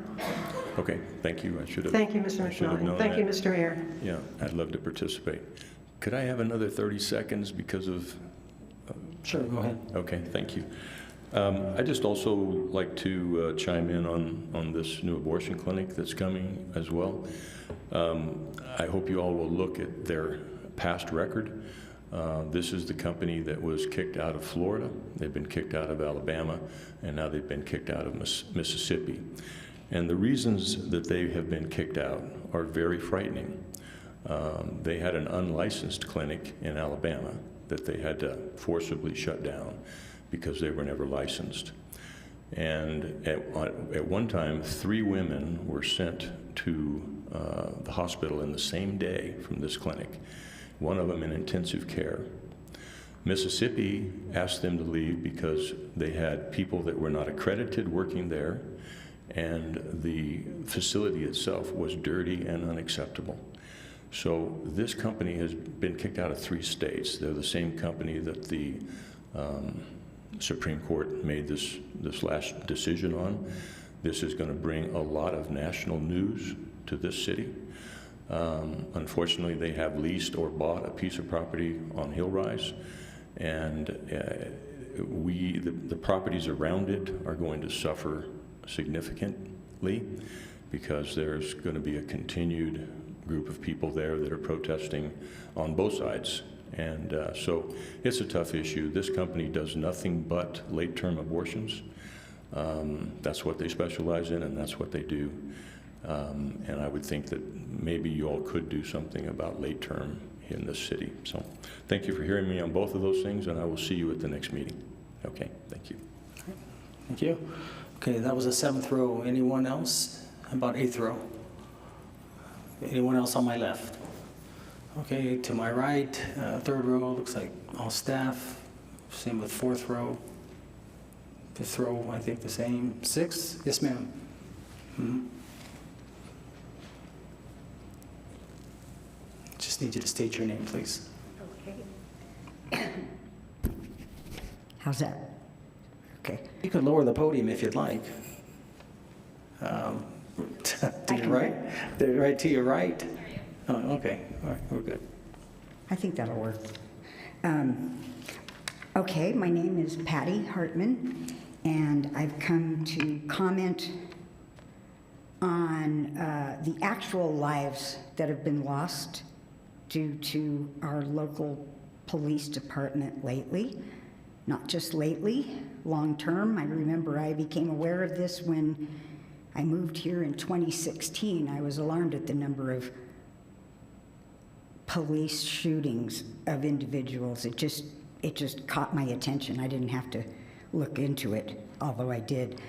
Okay, thank you. I should have. Thank you, Mr. McMillan. Thank you, Mr. Mayor. Yeah, I'd love to participate. Could I have another 30 seconds because of... Sure, go ahead. Okay, thank you. I'd just also like to chime in on this new abortion clinic that's coming as well. I hope you all will look at their past record. This is the company that was kicked out of Florida. They've been kicked out of Alabama, and now they've been kicked out of Mississippi. And the reasons that they have been kicked out are very frightening. They had an unlicensed clinic in Alabama that they had to forcibly shut down because they were never licensed. And at one time, 3 women were sent to the hospital in the same day from this clinic, one of them in intensive care. Mississippi asked them to leave because they had people that were not accredited working there, and the facility itself was dirty and unacceptable. So this company has been kicked out of 3 states. They're the same company that the Supreme Court made this last decision on. This is going to bring a lot of national news to this city. Unfortunately, they have leased or bought a piece of property on Hillrise, and the properties around it are going to suffer significantly because there's going to be a continued group of people there that are protesting on both sides. And so it's a tough issue. This company does nothing but late-term abortions. That's what they specialize in, and that's what they do. And I would think that maybe you all could do something about late-term in this city. So thank you for hearing me on both of those things, and I will see you at the next meeting. Okay, thank you. Thank you. Okay, that was the 7th row. Anyone else? About 8th row. Anyone else on my left? Okay, to my right, 3rd row, looks like all staff. Same with 4th row. 5th row, I think the same. 6th? Yes, ma'am. Just need you to state your name, please. Okay. How's that? Okay. You can lower the podium if you'd like. To your right? Right to your right? Oh, okay. All right, we're good. I think that'll work. Okay, my name is Patty Hartman, and I've come to comment on the actual lives that have been lost due to our local police department lately. Not just lately, long term. I remember I became aware of this when I moved here in 2016. I was alarmed at the number of police shootings of individuals. It just caught my attention. I didn't have to look into it, although I did.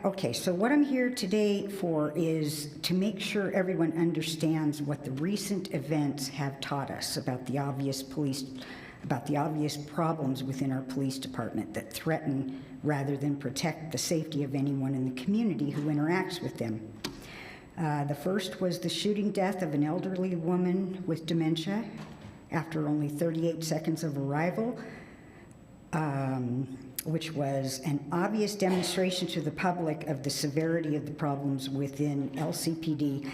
Okay, so what I'm here today for is to make sure everyone understands what the recent events have taught us about the obvious problems within our police department that threaten rather than protect the safety of anyone in the community who interacts with them. The first was the shooting death of an elderly woman with dementia after only 38 seconds of arrival, which was an obvious demonstration to the public of the severity of the problems within LCPD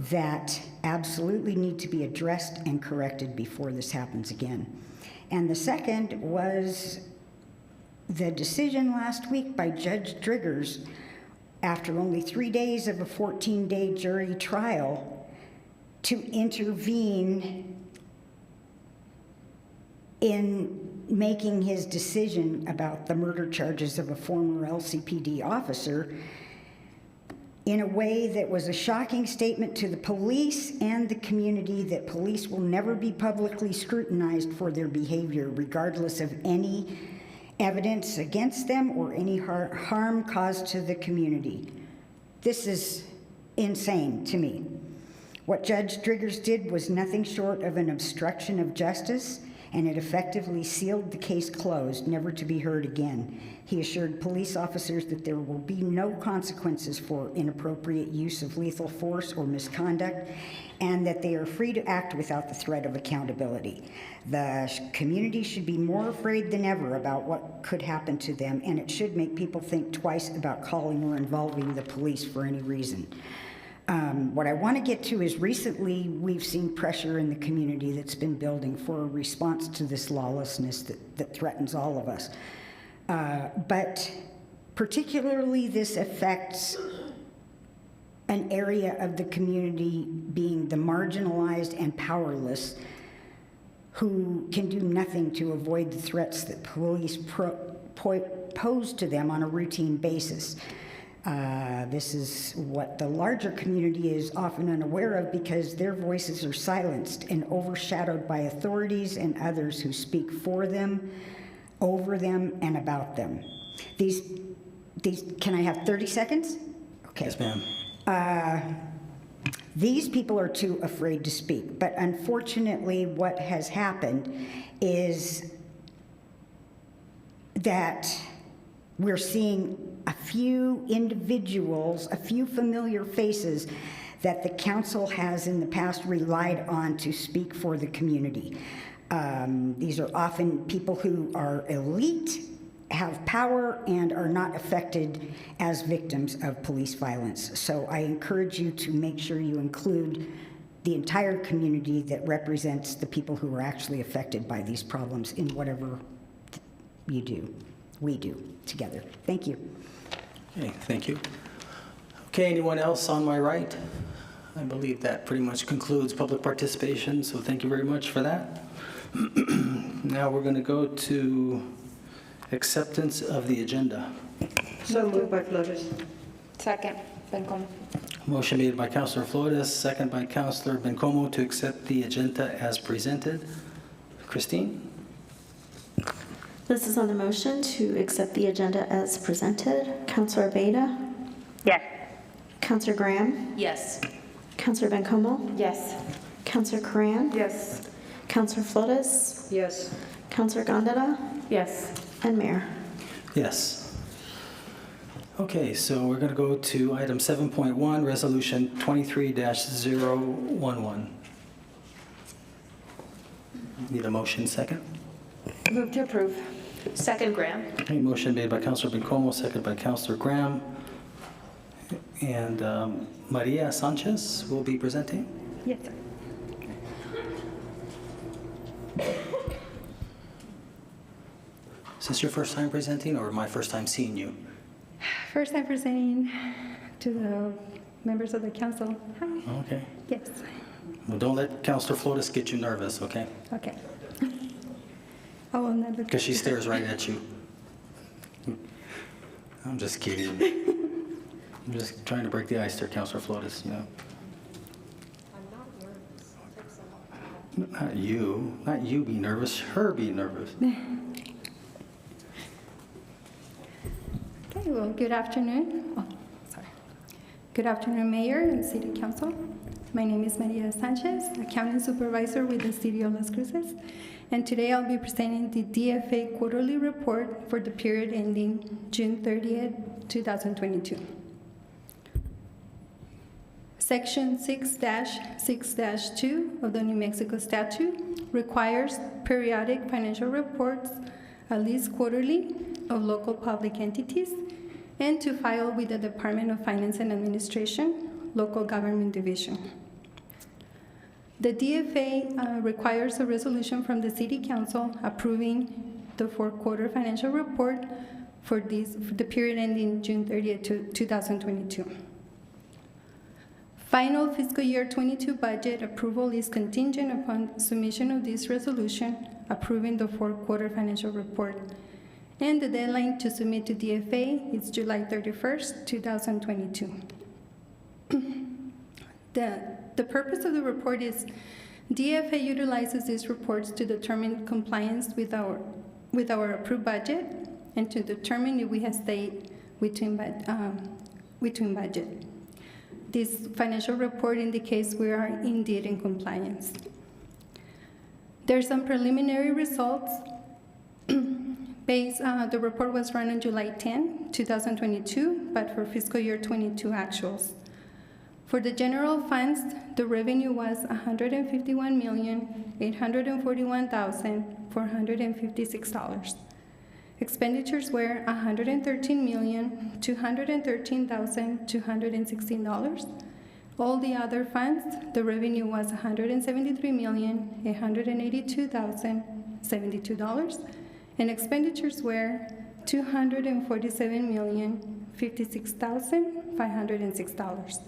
that absolutely need to be addressed and corrected before this happens again. And the second was the decision last week by Judge Driggers, after only 3 days of a 14-day jury trial, to intervene in making his decision about the murder charges of a former LCPD officer in a way that was a shocking statement to the police and the community that police will never be publicly scrutinized for their behavior, regardless of any evidence against them or any harm caused to the community. This is insane to me. What Judge Driggers did was nothing short of an obstruction of justice, and it effectively sealed the case closed, never to be heard again. He assured police officers that there will be no consequences for inappropriate use of lethal force or misconduct, and that they are free to act without the threat of accountability. The community should be more afraid than ever about what could happen to them, and it should make people think twice about calling or involving the police for any reason. What I want to get to is recently we've seen pressure in the community that's been building for a response to this lawlessness that threatens all of us. But particularly this affects an area of the community being the marginalized and powerless, who can do nothing to avoid the threats that police pose to them on a routine basis. This is what the larger community is often unaware of because their voices are silenced and overshadowed by authorities and others who speak for them, over them, and about them. These can I have 30 seconds? Okay. Yes, ma'am. These people are too afraid to speak, but unfortunately what has happened is that we're seeing a few individuals, a few familiar faces that the council has in the past relied on to speak for the community. These are often people who are elite, have power, and are not affected as victims of police violence. So I encourage you to make sure you include the entire community that represents the people who are actually affected by these problems in whatever you do, we do together. Thank you. Okay, thank you. Okay, anyone else on my right? I believe that pretty much concludes public participation, so thank you very much for that. Now we're going to go to acceptance of the agenda. So moved by Flores. Second, Bencomo. Motion made by Councilor Flores, second by Councilor Bencomo to accept the agenda as presented. Christine? This is on the motion to accept the agenda as presented. Councilor Beta? Yes. Councilor Graham? Yes. Councilor Bencomo? Yes. Councilor Coran? Yes. Councilor Flores? Yes. Councilor Gandara? Yes. And Mayor. Yes. Okay, so we're going to go to item 7.1, Resolution 23-011. Need a motion second? Move to approve. Second, Graham. Okay, motion made by Councilor Bencomo, second by Councilor Graham. And Maria Sanchez will be presenting. Yes, sir. Is this your first time presenting or my first time seeing you? First time presenting to the members of the council. Hi. Okay. Yes. Well, don't let Councilor Flores get you nervous, okay? Okay. I will not look. Because she stares right at you. I'm just kidding. I'm just trying to break the ice there, Councilor Flores, you know. Not you. Not you be nervous. Her be nervous. Okay, well, good afternoon. Oh, sorry. Good afternoon, Mayor and City Council. My name is Maria Sanchez, Accounting Supervisor with the City of Las Cruces. And today I'll be presenting the DFA Quarterly Report for the period ending June 30th, 2022. Section 6-6-2 of the New Mexico Statute requires periodic financial reports, at least quarterly, of local public entities, and to file with the Department of Finance and Administration, Local Government Division. The DFA requires a resolution from the City Council approving the fourth quarter financial report for the period ending June 30th, 2022. Final fiscal year 22 budget approval is contingent upon submission of this resolution approving the fourth quarter financial report. And the deadline to submit to DFA is July 31st, 2022. The purpose of the report is DFA utilizes these reports to determine compliance with our approved budget and to determine if we have stayed between budget. This financial report indicates we are indeed in compliance. There are some preliminary results. The report was run on July 10, 2022, but for fiscal year 22 actuals. For the general funds, the revenue was $151,841,456. Expenditures were $113,213,216. All the other funds, the revenue was $173,882,072, and expenditures were $247,056,506.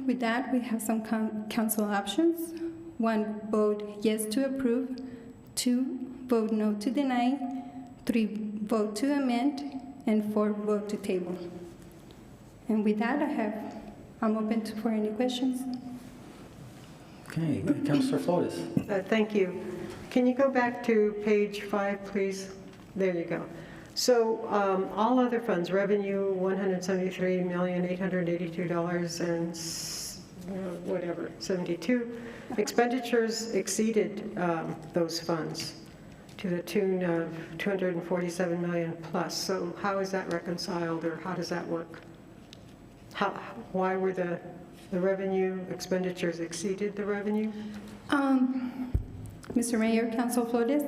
With that, we have some council options. 1, vote yes to approve. 2, vote no to deny. 3, vote to amend. And 4, vote to table. And with that, I'm open for any questions. Okay, Councilor Flores. Thank you. Can you go back to page 5, please? There you go. So all other funds, revenue, $173,882 and whatever, 72. Expenditures exceeded those funds to the tune of 247 million plus. So how is that reconciled, or how does that work? Why were the revenue expenditures exceeded the revenue? Mr. Mayor, Council Flores,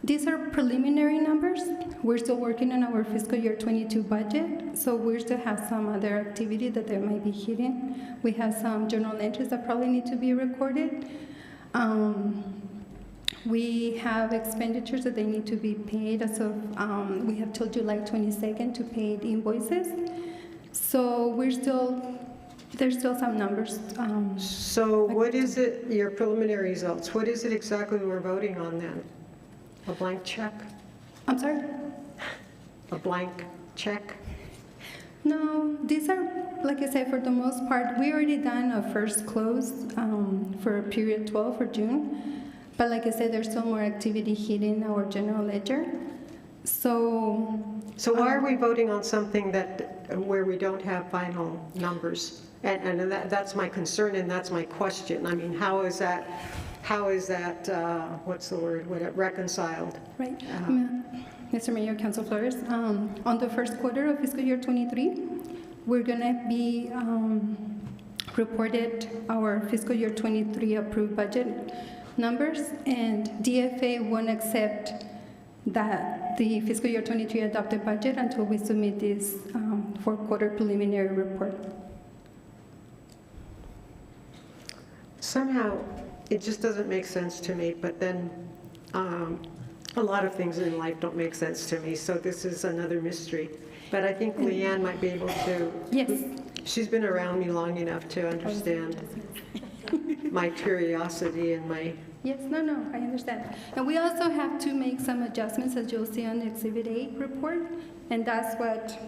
these are preliminary numbers. We're still working on our fiscal year 22 budget, so we still have some other activity that they might be hitting. We have some journal entries that probably need to be recorded. We have expenditures that they need to be paid as of, we have till July 22nd to pay the invoices. So there's still some numbers. So what is it, your preliminary results, what is it exactly we're voting on then? A blank check? I'm sorry? A blank check? No, these are, like I said, for the most part, we already done a first close for period 12 for June. But like I said, there's still more activity hitting our general ledger. So why are we voting on something where we don't have final numbers? And that's my concern, and that's my question. I mean, how is that, what's the word, reconciled? Right. Mr. Mayor, Council Flores, on the first quarter of fiscal year 23, we're gonna be reported our fiscal year 23 approved budget numbers, and DFA won't accept that the fiscal year 23 adopted budget until we submit this fourth quarter preliminary report. Somehow, it just doesn't make sense to me, but then a lot of things in life don't make sense to me, so this is another mystery. But I think Leanne might be able to. Yes. She's been around me long enough to understand my curiosity and my... Yes, no, I understand. And we also have to make some adjustments, as you'll see on the Exhibit 8 report, and that's what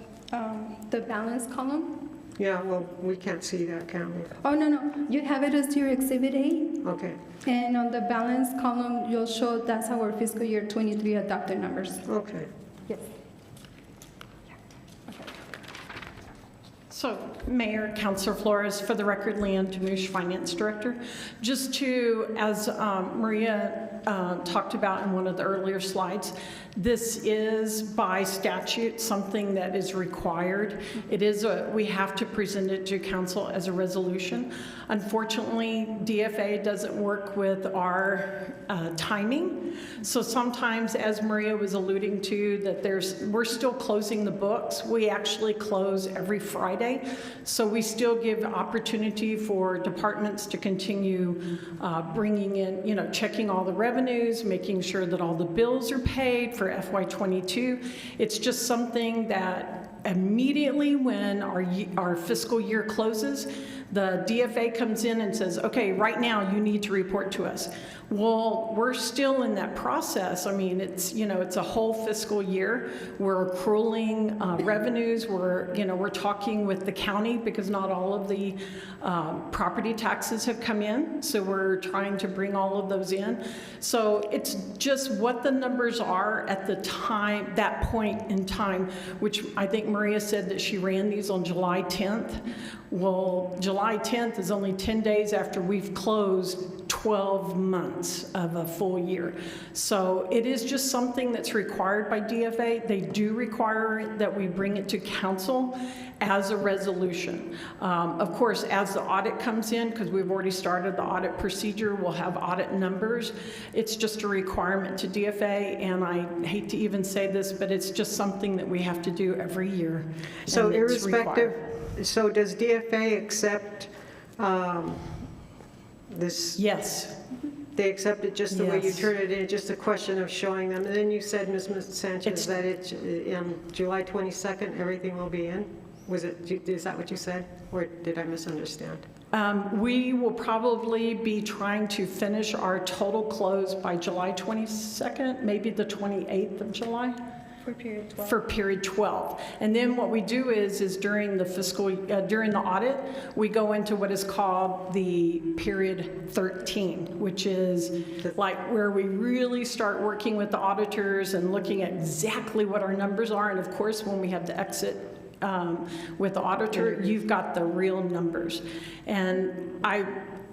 the balance column. Yeah, well, we can't see that, can we? Oh, no, you have it as your Exhibit 8. Okay. And on the balance column, you'll show that's our fiscal year 23 adopted numbers. Okay. Yes. So, Mayor, Councilor Flores, for the record, Leanne Demush, Finance Director. Just to, as Maria talked about in one of the earlier slides, this is by statute something that is required. It is we have to present it to council as a resolution. Unfortunately, DFA doesn't work with our timing. So sometimes, as Maria was alluding to, that we're still closing the books. We actually close every Friday. So we still give opportunity for departments to continue bringing in, checking all the revenues, making sure that all the bills are paid for FY22. It's just something that immediately when our fiscal year closes, the DFA comes in and says, okay, right now you need to report to us. Well, we're still in that process. I mean, it's a whole fiscal year. We're accruing revenues. We're talking with the county because not all of the property taxes have come in. So we're trying to bring all of those in. So it's just what the numbers are at the time, that point in time, which I think Maria said that she ran these on July 10th. Well, July 10th is only 10 days after we've closed 12 months of a full year. So it is just something that's required by DFA. They do require that we bring it to council as a resolution. Of course, as the audit comes in, because we've already started the audit procedure, we'll have audit numbers. It's just a requirement to DFA, and I hate to even say this, but it's just something that we have to do every year. So irrespective, so does DFA accept this? Yes. They accept it just the way you turn it in, just a question of showing them. And then you said, Ms. Sanchez, that on July 22nd, everything will be in? Is that what you said? Or did I misunderstand? We will probably be trying to finish our total close by July 22nd, maybe the 28th of July. For period 12. For period 12. And then what we do is during the during the audit, we go into what is called the period 13, which is like where we really start working with the auditors and looking at exactly what our numbers are. And of course, when we have the exit with the auditor, you've got the real numbers. And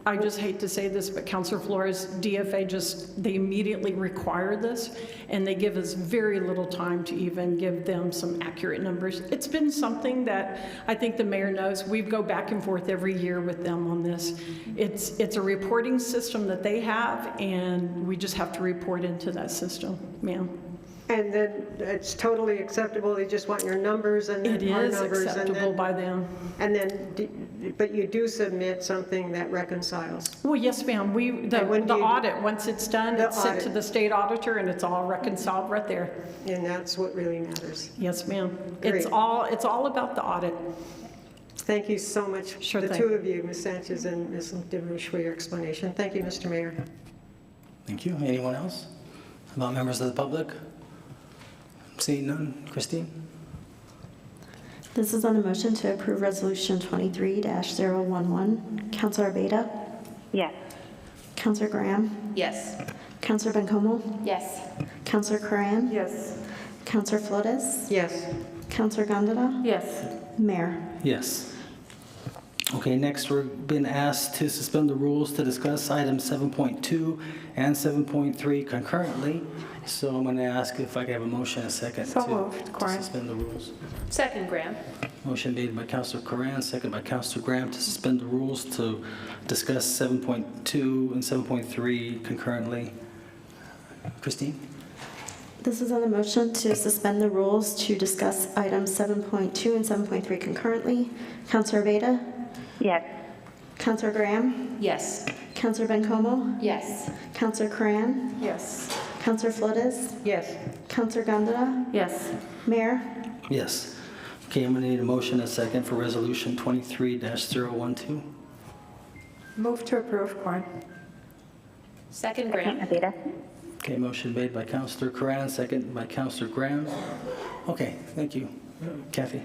I just hate to say this, but Councilor Flores, DFA they immediately require this, and they give us very little time to even give them some accurate numbers. It's been something that I think the mayor knows. We go back and forth every year with them on this. It's a reporting system that they have, and we just have to report into that system, ma'am. And then it's totally acceptable, they just want your numbers and then our numbers. It is acceptable by them. And then, but you do submit something that reconciles. Well, yes, ma'am. The audit, once it's done, it's sent to the state auditor and it's all reconciled right there. And that's what really matters. Yes, ma'am. Great. It's all about the audit. Thank you so much, Sure the thing. two of you, Ms. Sanchez and Ms. DeRouche, for your explanation. Thank you, Mr. Mayor. Thank you. Anyone else? About members of the public? Seeing none. Christine? This is on a motion to approve Resolution 23-011. Councilor Beta? Yes. Councilor Graham? Yes. Councilor Bencomo? Yes. Councilor Corran? Yes. Councilor Flores? Yes. Councilor Gandara? Yes. Mayor? Yes. Okay, next we're being asked to suspend the rules to discuss items 7.2 and 7.3 concurrently. So I'm going to ask if I can have a motion and a second So to moved, Corran. suspend the rules. Second, Graham. Motion made by Councilor Corran, second by Councilor Graham to suspend the rules to discuss 7.2 and 7.3 concurrently. Christine? This is on a motion to suspend the rules to discuss items 7.2 and 7.3 concurrently. Councilor Beta? Yes. Councilor Graham? Yes. Councilor Bencomo? Yes. Councilor Corran? Yes. Councilor Flores? Yes. Councilor Gandara? Yes. Mayor? Yes. Okay, I'm going to need a motion and a second for Resolution 23-012. Move to approve, Corran. Second, Graham. Mavita. Okay, motion made by Councilor Corran, second by Councilor Graham. Okay, thank you. Kathy?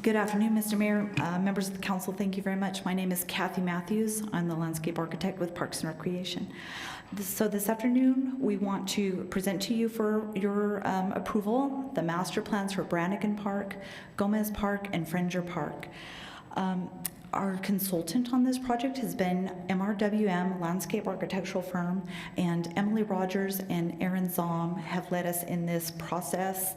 Good afternoon, Mr. Mayor, members of the council. Thank you very much. My name is Kathy Matthews. I'm the landscape architect with Parks and Recreation. So this afternoon, we want to present to you for your approval the master plans for Branigan Park, Gomes Park, and Fringer Park. Our consultant on this project has been MRWM, landscape architectural firm, and Emily Rogers and Aaron Zom have led us in this process,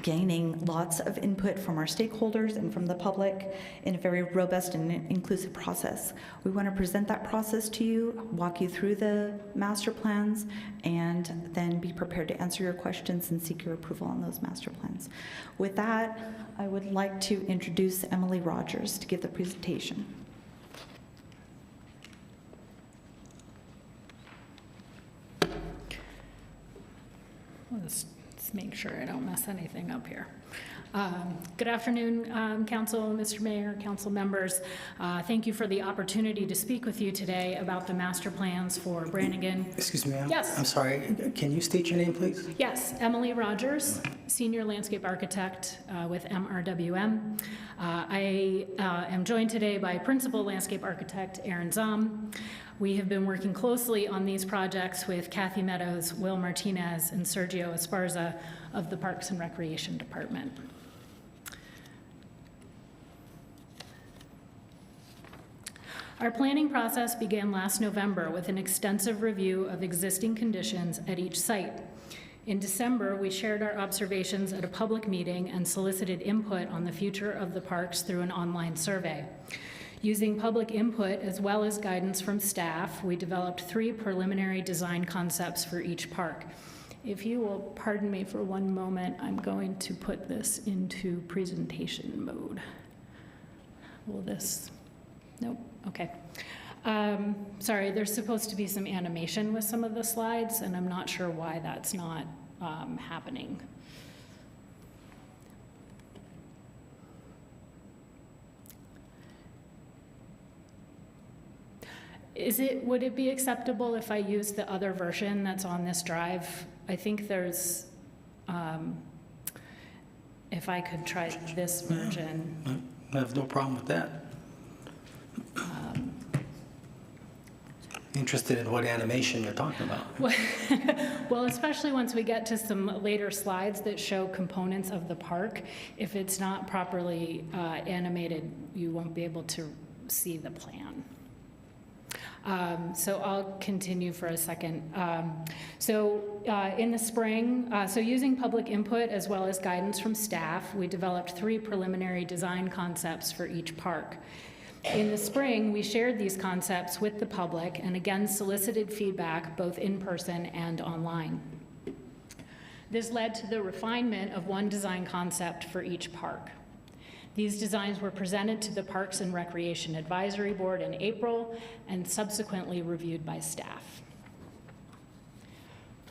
gaining lots of input from our stakeholders and from the public in a very robust and inclusive process. We want to present that process to you, walk you through the master plans, and then be prepared to answer your questions and seek your approval on those master plans. With that, I would like to introduce Emily Rogers to give the presentation. Let's make sure I don't mess anything up here. Good afternoon, Council, Mr. Mayor, Council members. Thank you for the opportunity to speak with you today about the master plans for Branigan. Excuse me, ma'am? Yes. I'm sorry. Can you state your name, please? Yes, Emily Rogers, Senior Landscape Architect with MRWM. I am joined today by Principal Landscape Architect Aaron Zom. We have been working closely on these projects with Kathy Meadows, Will Martinez, and Sergio Esparza of the Parks and Recreation Department. Our planning process began last November with an extensive review of existing conditions at each site. In December, we shared our observations at a public meeting and solicited input on the future of the parks through an online survey. Using public input as well as guidance from staff, we developed 3 preliminary design concepts for each park. If you will pardon me for one moment, I'm going to put this into presentation mode. Will this? Nope. Okay. Sorry, there's supposed to be some animation with some of the slides, and I'm not sure why that's not happening. Would it be acceptable if I use the other version that's on this drive? I think there's If I could try this version. I have no problem with that. Interested in what animation you're talking about. Well, especially once we get to some later slides that show components of the park, if it's not properly animated, you won't be able to see the plan. So I'll continue for a second. In the spring, using public input as well as guidance from staff, we developed 3 preliminary design concepts for each park. In the spring, we shared these concepts with the public and again solicited feedback both in person and online. This led to the refinement of 1 design concept for each park. These designs were presented to the Parks and Recreation Advisory Board in April and subsequently reviewed by staff.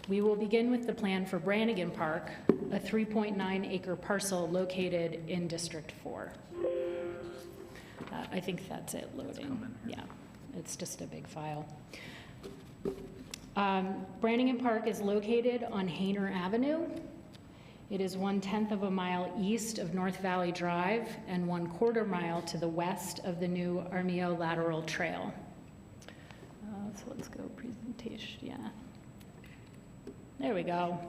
We will begin with the plan for Branigan Park, a 3.9-acre parcel located in District 4. I think that's it loading. Yeah, it's just a big file. Branigan Park is located on Hainer Avenue. It is 1/10 of a mile east of North Valley Drive and 1/4 mile to the west of the new Armijo Lateral Trail. So let's go presentation, yeah. There we go.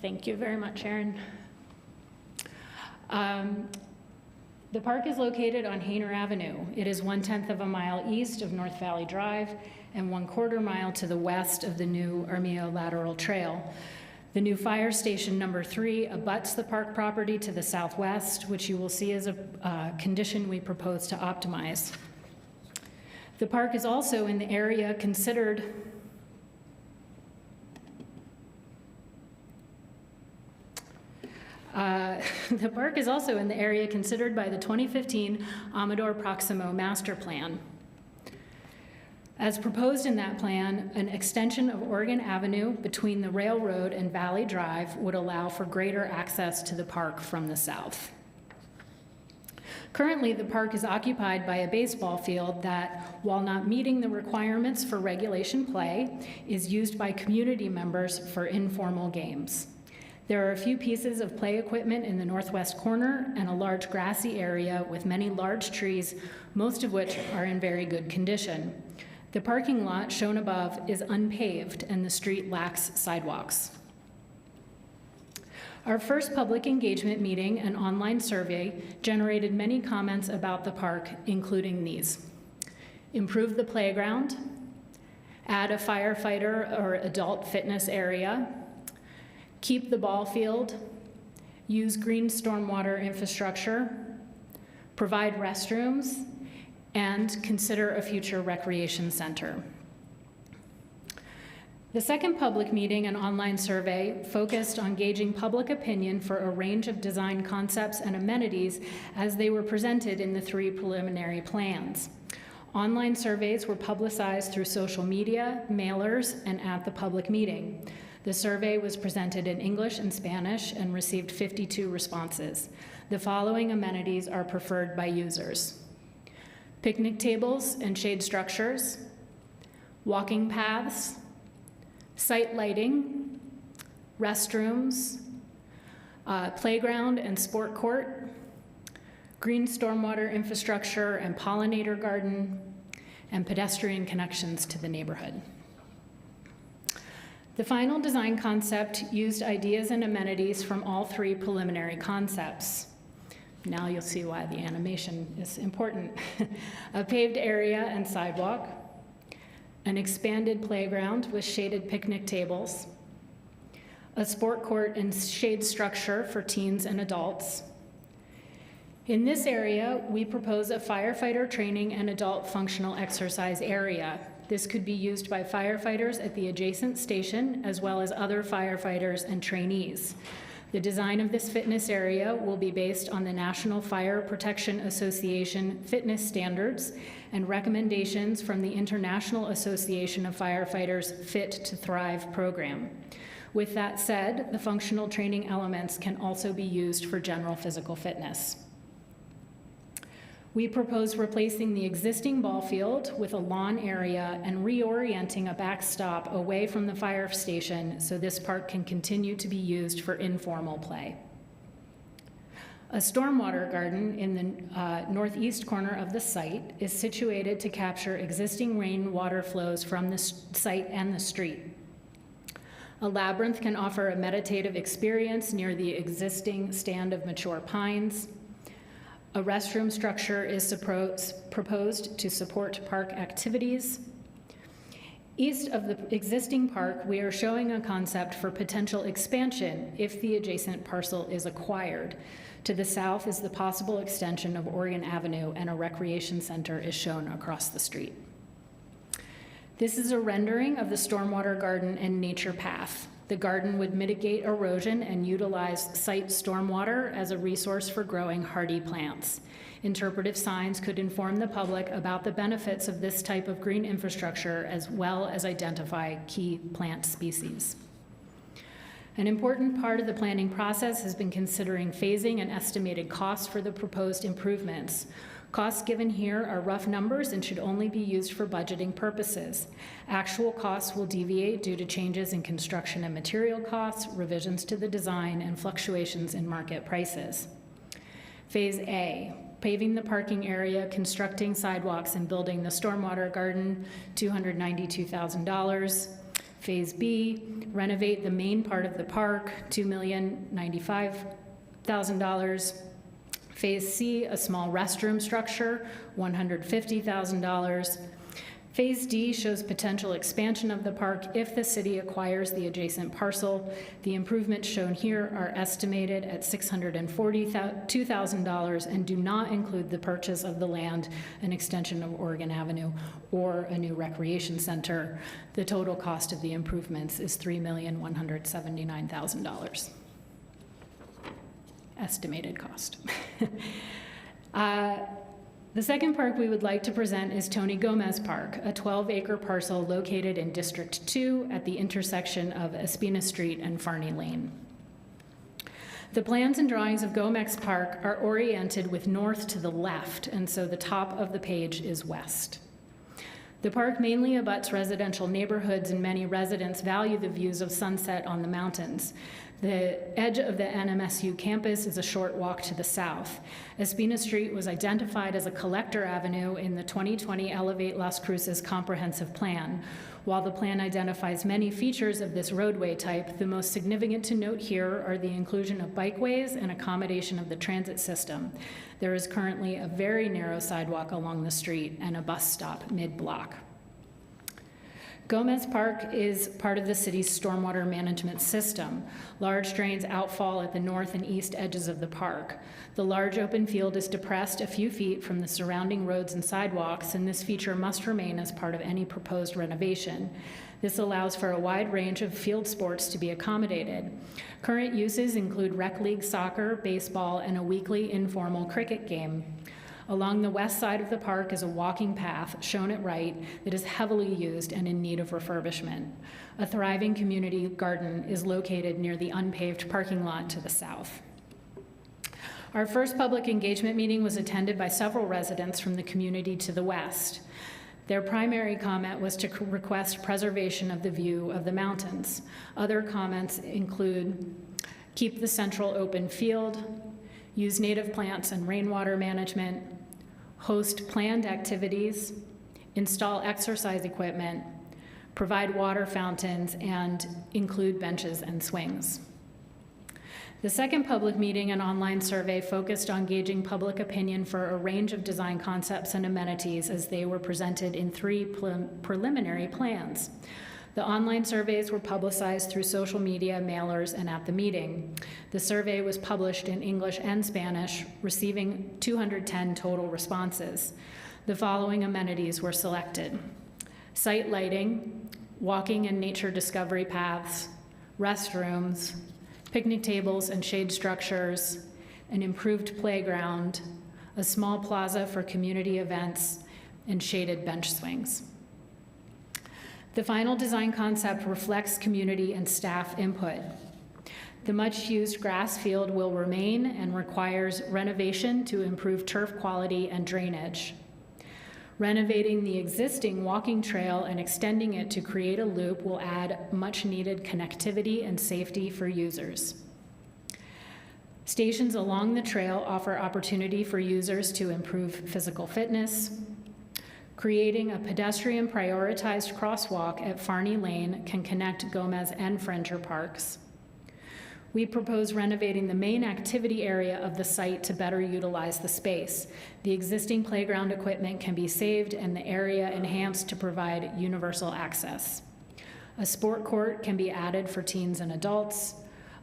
Thank you very much, Erin. The park is located on Hainer Avenue. It is 1/10 of a mile east of North Valley Drive and 1/4 mile to the west of the new Armijo Lateral Trail. The new fire station number 3 abuts the park property to the southwest, which you will see is a condition we propose to optimize. The park is also in the area considered the park is also in the area considered by the 2015 Amador Proximo Master Plan. As proposed in that plan, an extension of Oregon Avenue between the railroad and Valley Drive would allow for greater access to the park from the south. Currently, the park is occupied by a baseball field that, while not meeting the requirements for regulation play, is used by community members for informal games. There are a few pieces of play equipment in the northwest corner and a large grassy area with many large trees, most of which are in very good condition. The parking lot shown above is unpaved and the street lacks sidewalks. Our first public engagement meeting and online survey generated many comments about the park, including these: improve the playground, add a firefighter or adult fitness area, keep the ball field, use green stormwater infrastructure, provide restrooms, and consider a future recreation center. The second public meeting and online survey focused on gauging public opinion for a range of design concepts and amenities as they were presented in the 3 preliminary plans. Online surveys were publicized through social media, mailers, and at the public meeting. The survey was presented in English and Spanish and received 52 responses. The following amenities are preferred by users: picnic tables and shade structures, walking paths, site lighting, restrooms, playground and sport court, green stormwater infrastructure and pollinator garden, and pedestrian connections to the neighborhood. The final design concept used ideas and amenities from all 3 preliminary concepts. Now you'll see why the animation is important. A paved area and sidewalk, an expanded playground with shaded picnic tables, a sport court and shade structure for teens and adults. In this area, we propose a firefighter training and adult functional exercise area. This could be used by firefighters at the adjacent station, as well as other firefighters and trainees. The design of this fitness area will be based on the National Fire Protection Association fitness standards and recommendations from the International Association of Firefighters Fit to Thrive program. With that said, the functional training elements can also be used for general physical fitness. We propose replacing the existing ball field with a lawn area and reorienting a backstop away from the fire station so this park can continue to be used for informal play. A stormwater garden in the northeast corner of the site is situated to capture existing rainwater flows from the site and the street. A labyrinth can offer a meditative experience near the existing stand of mature pines. A restroom structure is proposed to support park activities. East of the existing park, we are showing a concept for potential expansion if the adjacent parcel is acquired. To the south is the possible extension of Oregon Avenue, and a recreation center is shown across the street. This is a rendering of the stormwater garden and nature path. The garden would mitigate erosion and utilize site stormwater as a resource for growing hardy plants. Interpretive signs could inform the public about the benefits of this type of green infrastructure, as well as identify key plant species. An important part of the planning process has been considering phasing and estimated costs for the proposed improvements. Costs given here are rough numbers and should only be used for budgeting purposes. Actual costs will deviate due to changes in construction and material costs, revisions to the design, and fluctuations in market prices. Phase A, paving the parking area, constructing sidewalks, and building the stormwater garden, $292,000. Phase B, renovate the main part of the park, $2,095,000. Phase C, a small restroom structure, $150,000. Phase D shows potential expansion of the park if the city acquires the adjacent parcel. The improvements shown here are estimated at $642,000 and do not include the purchase of the land, an extension of Oregon Avenue, or a new recreation center. The total cost of the improvements is $3,179,000. Estimated cost. The second park we would like to present is Tony Gomes Park, a 12-acre parcel located in District 2 at the intersection of Espina Street and Farney Lane. The plans and drawings of Gomes Park are oriented with north to the left, and so the top of the page is west. The park mainly abuts residential neighborhoods, and many residents value the views of sunset on the mountains. The edge of the NMSU campus is a short walk to the south. Espina Street was identified as a collector avenue in the 2020 Elevate Las Cruces comprehensive plan. While the plan identifies many features of this roadway type, the most significant to note here are the inclusion of bikeways and accommodation of the transit system. There is currently a very narrow sidewalk along the street and a bus stop mid-block. Gomes Park is part of the city's stormwater management system. Large drains outfall at the north and east edges of the park. The large open field is depressed a few feet from the surrounding roads and sidewalks, and this feature must remain as part of any proposed renovation. This allows for a wide range of field sports to be accommodated. Current uses include rec league soccer, baseball, and a weekly informal cricket game. Along the west side of the park is a walking path, shown at right, that is heavily used and in need of refurbishment. A thriving community garden is located near the unpaved parking lot to the south. Our first public engagement meeting was attended by several residents from the community to the west. Their primary comment was to request preservation of the view of the mountains. Other comments include keep the central open field, use native plants and rainwater management, host planned activities, install exercise equipment, provide water fountains, and include benches and swings. The second public meeting and online survey focused on gauging public opinion for a range of design concepts and amenities as they were presented in 3 preliminary plans. The online surveys were publicized through social media, mailers, and at the meeting. The survey was published in English and Spanish, receiving 210 total responses. The following amenities were selected: site lighting, walking and nature discovery paths, restrooms, picnic tables and shade structures, an improved playground, a small plaza for community events, and shaded bench swings. The final design concept reflects community and staff input. The much-used grass field will remain and requires renovation to improve turf quality and drainage. Renovating the existing walking trail and extending it to create a loop will add much-needed connectivity and safety for users. Stations along the trail offer opportunity for users to improve physical fitness. Creating a pedestrian prioritized crosswalk at Farney Lane can connect Gomes and Fringer Parks. We propose renovating the main activity area of the site to better utilize the space. The existing playground equipment can be saved and the area enhanced to provide universal access. A sport court can be added for teens and adults.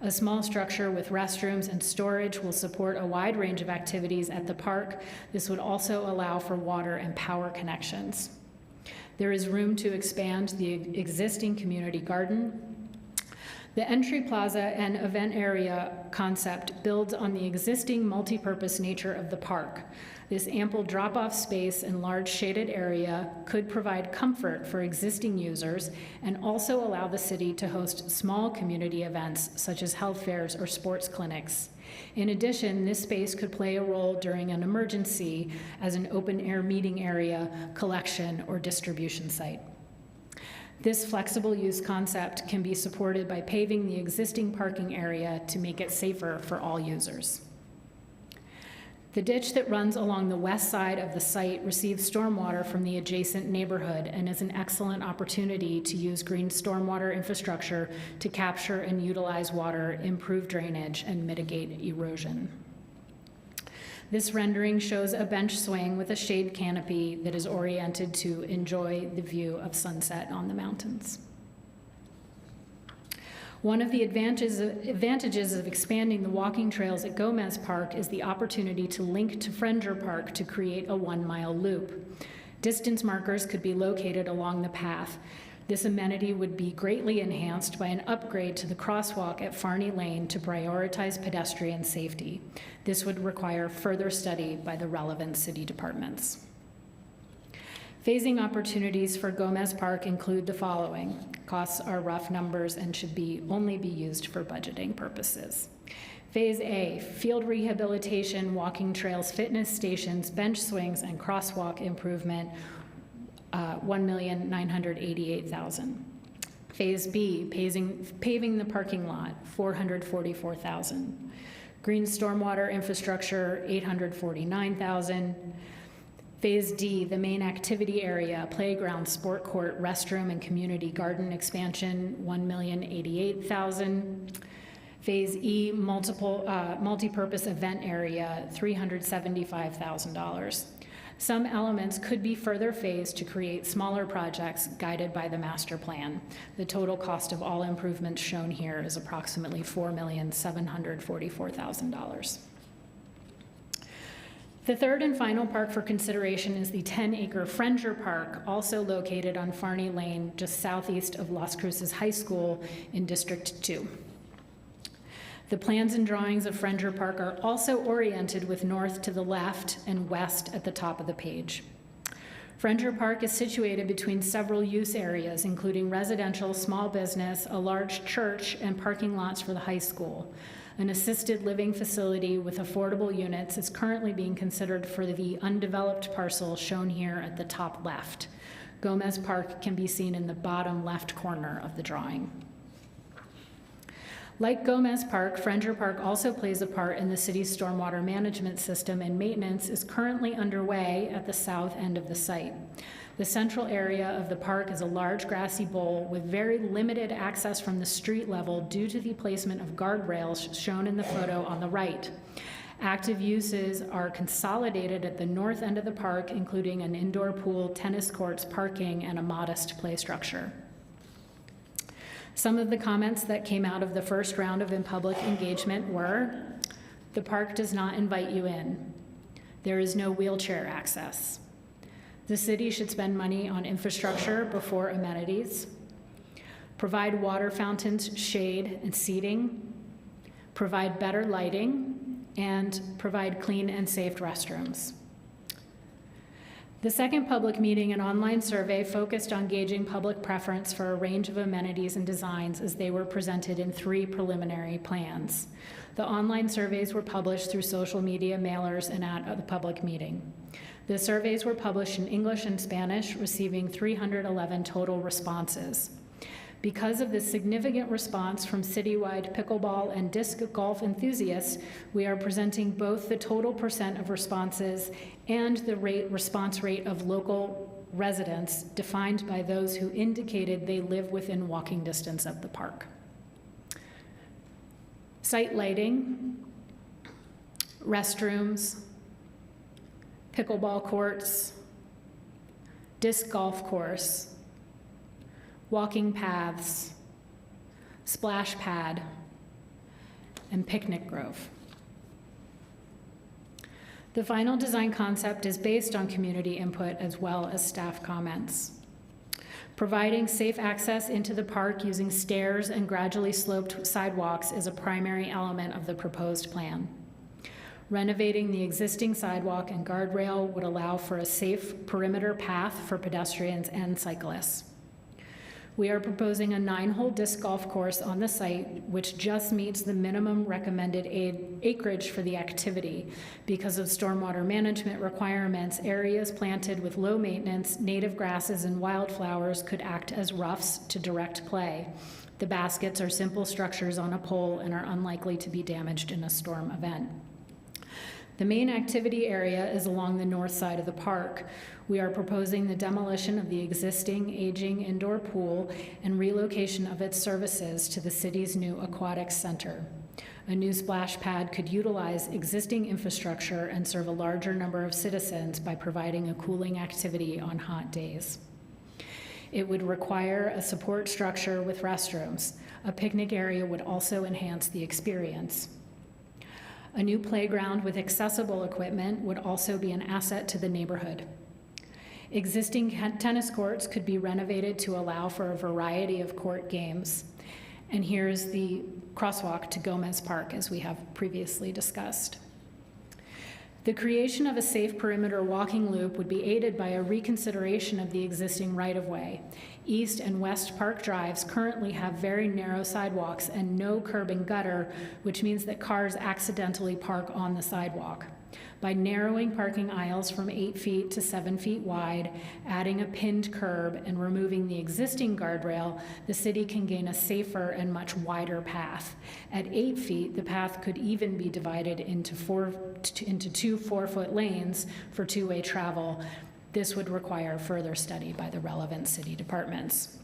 A small structure with restrooms and storage will support a wide range of activities at the park. This would also allow for water and power connections. There is room to expand the existing community garden. The entry plaza and event area concept builds on the existing multi-purpose nature of the park. This ample drop-off space and large shaded area could provide comfort for existing users and also allow the city to host small community events such as health fairs or sports clinics. In addition, this space could play a role during an emergency as an open-air meeting area, collection, or distribution site. This flexible use concept can be supported by paving the existing parking area to make it safer for all users. The ditch that runs along the west side of the site receives stormwater from the adjacent neighborhood and is an excellent opportunity to use green stormwater infrastructure to capture and utilize water, improve drainage, and mitigate erosion. This rendering shows a bench swing with a shade canopy that is oriented to enjoy the view of sunset on the mountains. One of the advantages of expanding the walking trails at Gomes Park is the opportunity to link to Fringer Park to create a 1-mile loop. Distance markers could be located along the path. This amenity would be greatly enhanced by an upgrade to the crosswalk at Farney Lane to prioritize pedestrian safety. This would require further study by the relevant city departments. Phasing opportunities for Gomes Park include the following. Costs are rough numbers and should only be used for budgeting purposes. Phase A, field rehabilitation, walking trails, fitness stations, bench swings, and crosswalk improvement, $1,988,000. Phase B, paving the parking lot, $444,000. Green stormwater infrastructure, $849,000. Phase D, the main activity area, playground, sport court, restroom, and community garden expansion, $1,088,000. Phase E, multi-purpose event area, $375,000. Some elements could be further phased to create smaller projects guided by the master plan. The total cost of all improvements shown here is approximately $4,744,000. The third and final park for consideration is the 10-acre Fringer Park, also located on Farney Lane, just southeast of Las Cruces High School in District 2. The plans and drawings of Fringer Park are also oriented with north to the left and west at the top of the page. Fringer Park is situated between several use areas, including residential, small business, a large church, and parking lots for the high school. An assisted living facility with affordable units is currently being considered for the undeveloped parcel shown here at the top left. Gomes Park can be seen in the bottom left corner of the drawing. Like Gomes Park, Fringer Park also plays a part in the city's stormwater management system, and maintenance is currently underway at the south end of the site. The central area of the park is a large grassy bowl with very limited access from the street level due to the placement of guardrails shown in the photo on the right. Active uses are consolidated at the north end of the park, including an indoor pool, tennis courts, parking, and a modest play structure. Some of the comments that came out of the first round of in-public engagement were, the park does not invite you in. There is no wheelchair access. The city should spend money on infrastructure before amenities. Provide water fountains, shade, and seating. Provide better lighting, and provide clean and safe restrooms. The second public meeting and online survey focused on gauging public preference for a range of amenities and designs as they were presented in 3 preliminary plans. The online surveys were published through social media, mailers, and at the public meeting. The surveys were published in English and Spanish, receiving 311 total responses. Because of the significant response from citywide pickleball and disc golf enthusiasts, we are presenting both the total percent of responses and the response rate of local residents, defined by those who indicated they live within walking distance of the park. Site lighting, restrooms, pickleball courts, disc golf course, walking paths, splash pad, and picnic grove. The final design concept is based on community input as well as staff comments. Providing safe access into the park using stairs and gradually sloped sidewalks is a primary element of the proposed plan. Renovating the existing sidewalk and guardrail would allow for a safe perimeter path for pedestrians and cyclists. We are proposing a 9-hole disc golf course on the site, which just meets the minimum recommended acreage for the activity. Because of stormwater management requirements, areas planted with low maintenance, native grasses, and wildflowers could act as roughs to direct play. The baskets are simple structures on a pole and are unlikely to be damaged in a storm event. The main activity area is along the north side of the park. We are proposing the demolition of the existing aging indoor pool and relocation of its services to the city's new Aquatics Center. A new splash pad could utilize existing infrastructure and serve a larger number of citizens by providing a cooling activity on hot days. It would require a support structure with restrooms. A picnic area would also enhance the experience. A new playground with accessible equipment would also be an asset to the neighborhood. Existing tennis courts could be renovated to allow for a variety of court games. And here's the crosswalk to Gomes Park, as we have previously discussed. The creation of a safe perimeter walking loop would be aided by a reconsideration of the existing right-of-way. East and West Park Drives currently have very narrow sidewalks and no curb and gutter, which means that cars accidentally park on the sidewalk. By narrowing parking aisles from 8 feet to 7 feet wide, adding a pinned curb, and removing the existing guardrail, the city can gain a safer and much wider path. At 8 feet, the path could even be divided into two 4-foot lanes for two-way travel. This would require further study by the relevant city departments.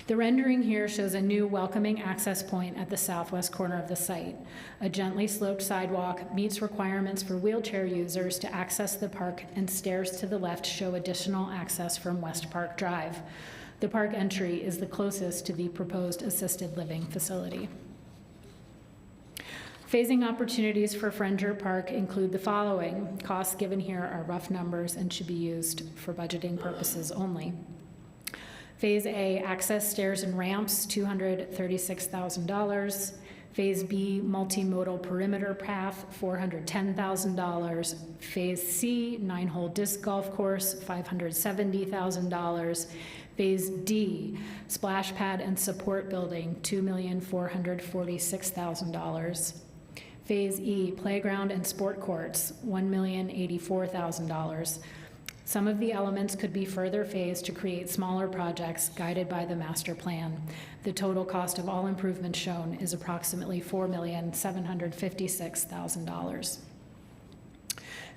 The rendering here shows a new welcoming access point at the southwest corner of the site. A gently sloped sidewalk meets requirements for wheelchair users to access the park, and stairs to the left show additional access from West Park Drive. The park entry is the closest to the proposed assisted living facility. Phasing opportunities for Fringer Park include the following. Costs given here are rough numbers and should be used for budgeting purposes only. Phase A, access stairs and ramps, $236,000. Phase B, multimodal perimeter path, $410,000. Phase C, 9-hole disc golf course, $570,000. Phase D, splash pad and support building, $2,446,000. Phase E, playground and sport courts, $1,084,000. Some of the elements could be further phased to create smaller projects guided by the master plan. The total cost of all improvements shown is approximately $4,756,000.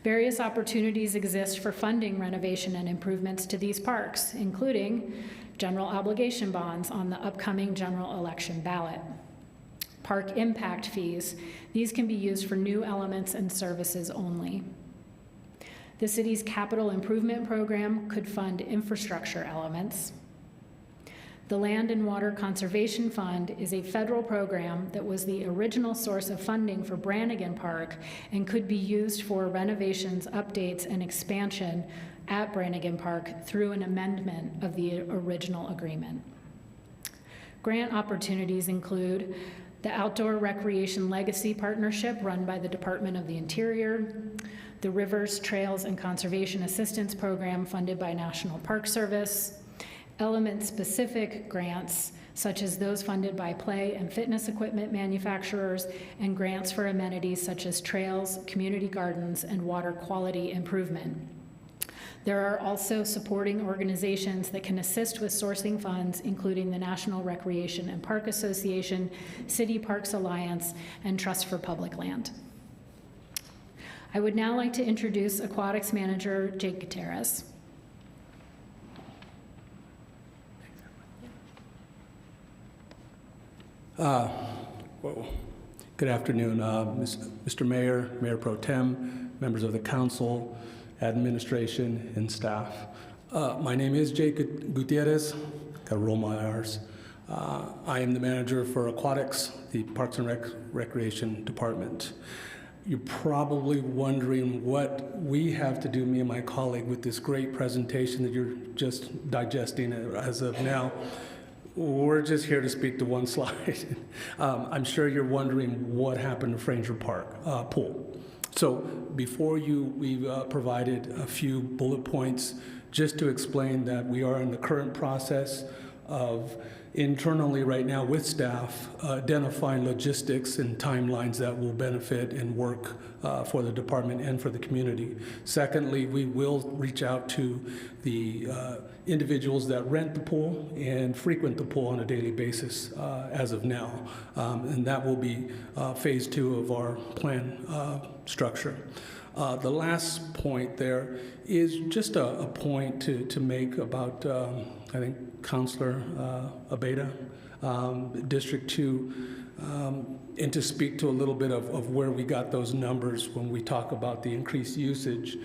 Various opportunities exist for funding renovation and improvements to these parks, including general obligation bonds on the upcoming general election ballot. Park impact fees. These can be used for new elements and services only. The city's capital improvement program could fund infrastructure elements. The Land and Water Conservation Fund is a federal program that was the original source of funding for Branigan Park and could be used for renovations, updates, and expansion at Branigan Park through an amendment of the original agreement. Grant opportunities include the Outdoor Recreation Legacy Partnership run by the Department of the Interior, the Rivers, Trails, and Conservation Assistance Program funded by National Park Service, element-specific grants such as those funded by play and fitness equipment manufacturers, and grants for amenities such as trails, community gardens, and water quality improvement. There are also supporting organizations that can assist with sourcing funds, including the National Recreation and Park Association, City Parks Alliance, and Trust for Public Land. I would now like to introduce Aquatics Manager Jake Gutierrez. Good afternoon, Mr. Mayor, Mayor Pro Tem, members of the council, administration, and staff. My name is Jake Gutierrez. Gotta roll my R's. I am the manager for Aquatics, the Parks and Recreation Department. You're probably wondering what we have to do, me and my colleague, with this great presentation that you're just digesting as of now. We're just here to speak to one slide. I'm sure you're wondering what happened to Fringer Park pool. So before you, we've provided a few bullet points just to explain that we are in the current process of internally right now with staff identifying logistics and timelines that will benefit and work for the department and for the community. Secondly, we will reach out to the individuals that rent the pool and frequent the pool on a daily basis as of now. And that will be phase 2 of our plan structure. The last point there is just a point to make about, I think, Councilor Abeda, District 2, and to speak to a little bit of where we got those numbers when we talk about the increased usage.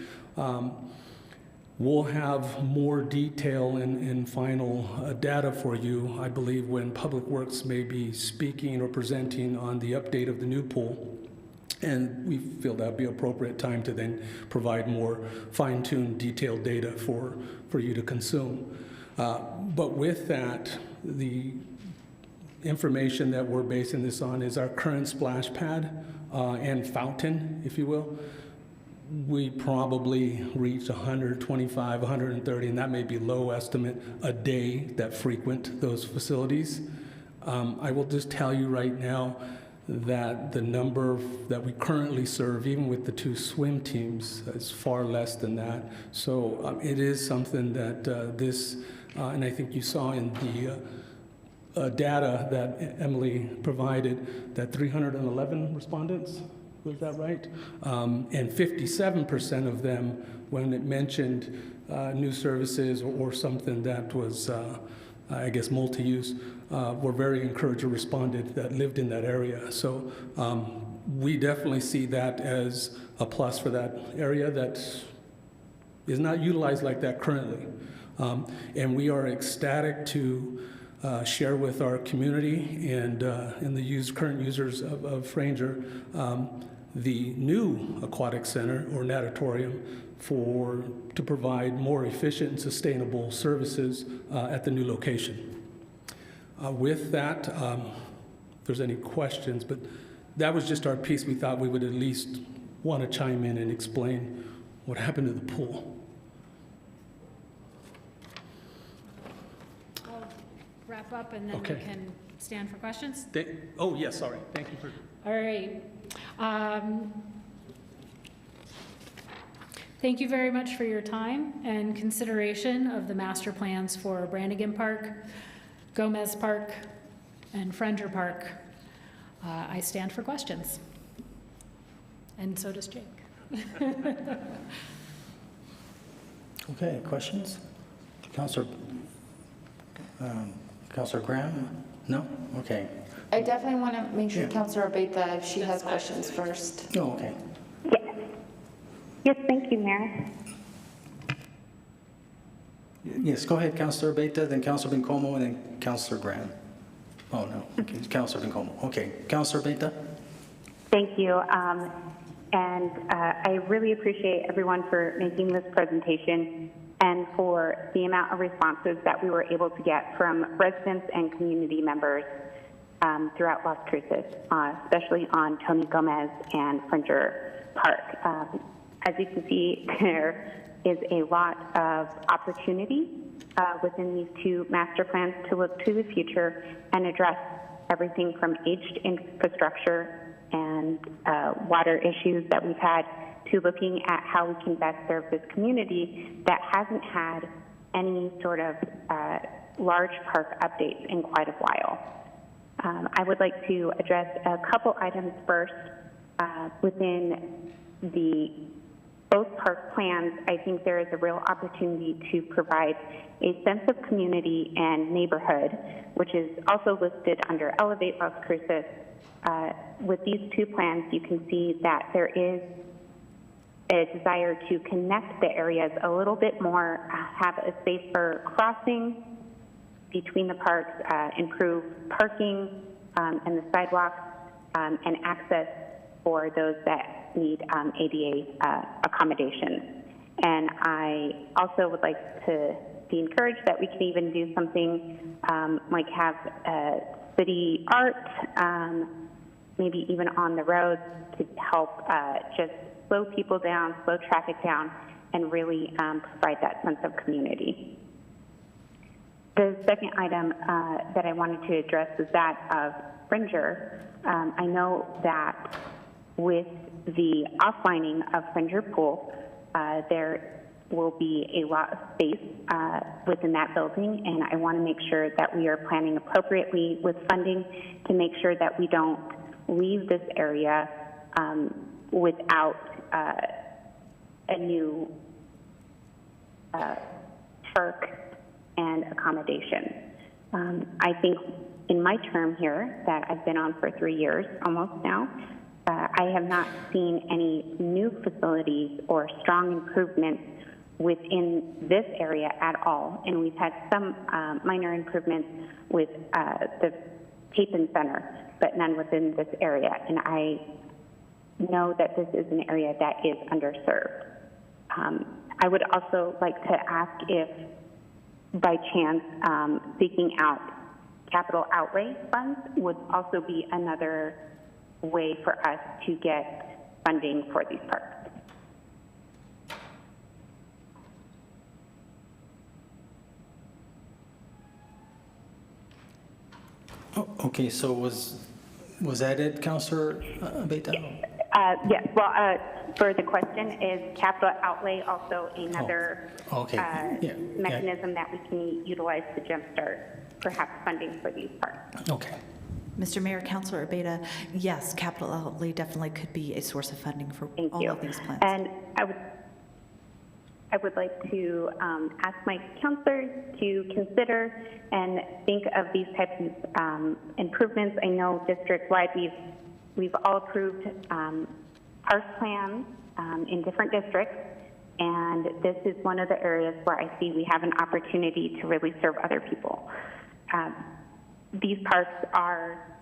We'll have more detail and final data for you, I believe, when Public Works may be speaking or presenting on the update of the new pool. And we feel that would be appropriate time to then provide more fine-tuned, detailed data for you to consume. But with that, the information that we're basing this on is our current splash pad and fountain, if you will. We probably reach 125, 130, and that may be low estimate, a day that frequent those facilities. I will just tell you right now that the number that we currently serve, even with the 2 swim teams, is far less than that. So it is something that and I think you saw in the data that Emily provided, that 311 respondents, was that right? And 57% of them, when it mentioned new services or something that was, I guess, multi-use, were very encouraged or responded that lived in that area. So we definitely see that as a plus for that area that is not utilized like that currently. And we are ecstatic to share with our community and the current users of Fringer the new aquatic center or natatorium to provide more efficient and sustainable services at the new location. With that, if there's any questions, but that was just our piece. We thought we would at least want to chime in and explain what happened to the pool. We'll wrap up and then Okay. we can stand for questions. Oh, yes, sorry. Thank you for... All right. Thank you very much for your time and consideration of the master plans for Branigan Park, Gomes Park, and Fringer Park. I stand for questions. And so does Jake. Okay, questions? Councilor Graham? No? Okay. I definitely want to make sure Councilor Abeta, if she has questions first. Oh, okay. Yes, thank you, Mayor. Yes, go ahead, Councilor Abeta, then Councilor Bencomo, and then Councilor Graham. Oh, no. Okay, Councilor Bencomo. Okay, Councilor Abeta? Thank you. I really appreciate everyone for making this presentation and for the amount of responses that we were able to get from residents and community members throughout Las Cruces, especially on Tony Gomes and Fringer Park. As you can see, there is a lot of opportunity within these two master plans to look to the future and address everything from aged infrastructure and water issues that we've had to looking at how we can best serve this community that hasn't had any sort of large park updates in quite a while. I would like to address a couple items first. Within both park plans, I think there is a real opportunity to provide a sense of community and neighborhood, which is also listed under Elevate Las Cruces. With these two plans, you can see that there is a desire to connect the areas a little bit more, have a safer crossing between the parks, improve parking and the sidewalks, and access for those that need ADA accommodations. And I also would like to be encouraged that we can even do something like have city art, maybe even on the roads to help just slow people down, slow traffic down, and really provide that sense of community. The second item that I wanted to address is that of Fringer. I know that with the offlining of Fringer Pool, there will be a lot of space within that building, and I want to make sure that we are planning appropriately with funding to make sure that we don't leave this area without a new park and accommodation. I think in my term here that I've been on for 3 years almost now, I have not seen any new facilities or strong improvements within this area at all. And we've had some minor improvements with the Chapin Center, but none within this area. And I know that this is an area that is underserved. I would also like to ask if, by chance, seeking out capital outlay funds would also be another way for us to get funding for these parks. Oh, okay, so was that it, Councilor Beta? Yes, well, for the question, is capital outlay also another mechanism that we can utilize to jumpstart perhaps funding for these parks? Okay. Mr. Mayor, Councilor Abeta, yes, capital outlay definitely could be a source of funding for all of these plans. And I would like to ask my councilors to consider and think of these types of improvements. I know district-wide we've all approved park plans in different districts, and this is one of the areas where I see we have an opportunity to really serve other people. These parks are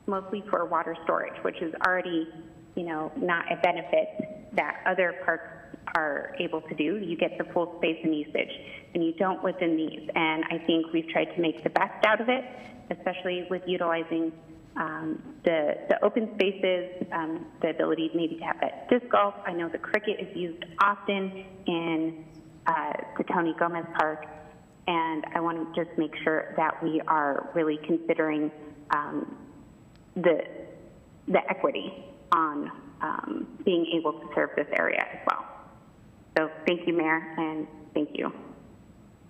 mostly for water storage, which is already, not a benefit that other parks are able to do. You get the full space and usage, and you don't within these. And I think we've tried to make the best out of it, especially with utilizing the open spaces, the ability maybe to have that disc golf. I know the cricket is used often in the Tony Gomes Park, and I want to just make sure that we are really considering the equity on being able to serve this area as well. So thank you, Mayor, and thank you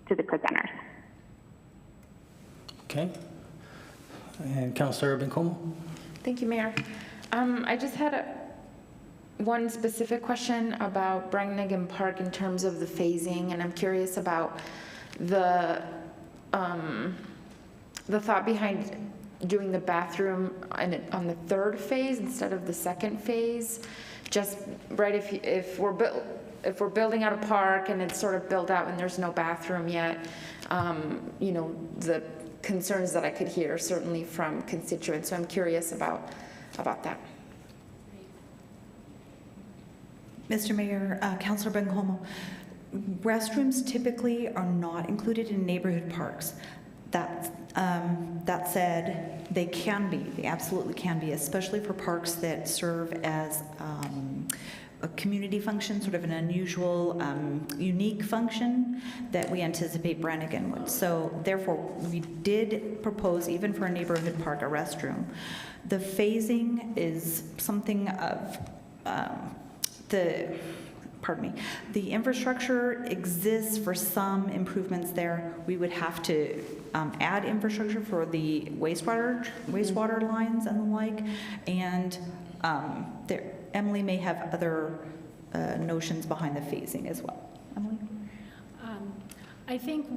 to the presenters. Okay. And Councilor Bencomo? Thank you, Mayor. I just had one specific question about Branigan Park in terms of the phasing, and I'm curious about the thought behind doing the bathroom on the third phase instead of the second phase. Just right, if we're building out a park and it's sort of built out and there's no bathroom yet, the concerns that I could hear certainly from constituents. So I'm curious about that. Mr. Mayor, Councilor Bencomo, restrooms typically are not included in neighborhood parks. That said, they absolutely can be, especially for parks that serve as a community function, sort of an unusual, unique function that we anticipate Branigan would. So therefore, we did propose, even for a neighborhood park, a restroom. The phasing is something of the infrastructure exists for some improvements there. We would have to add infrastructure for the wastewater lines and the like. And Emily may have other notions behind the phasing as well. Emily? I think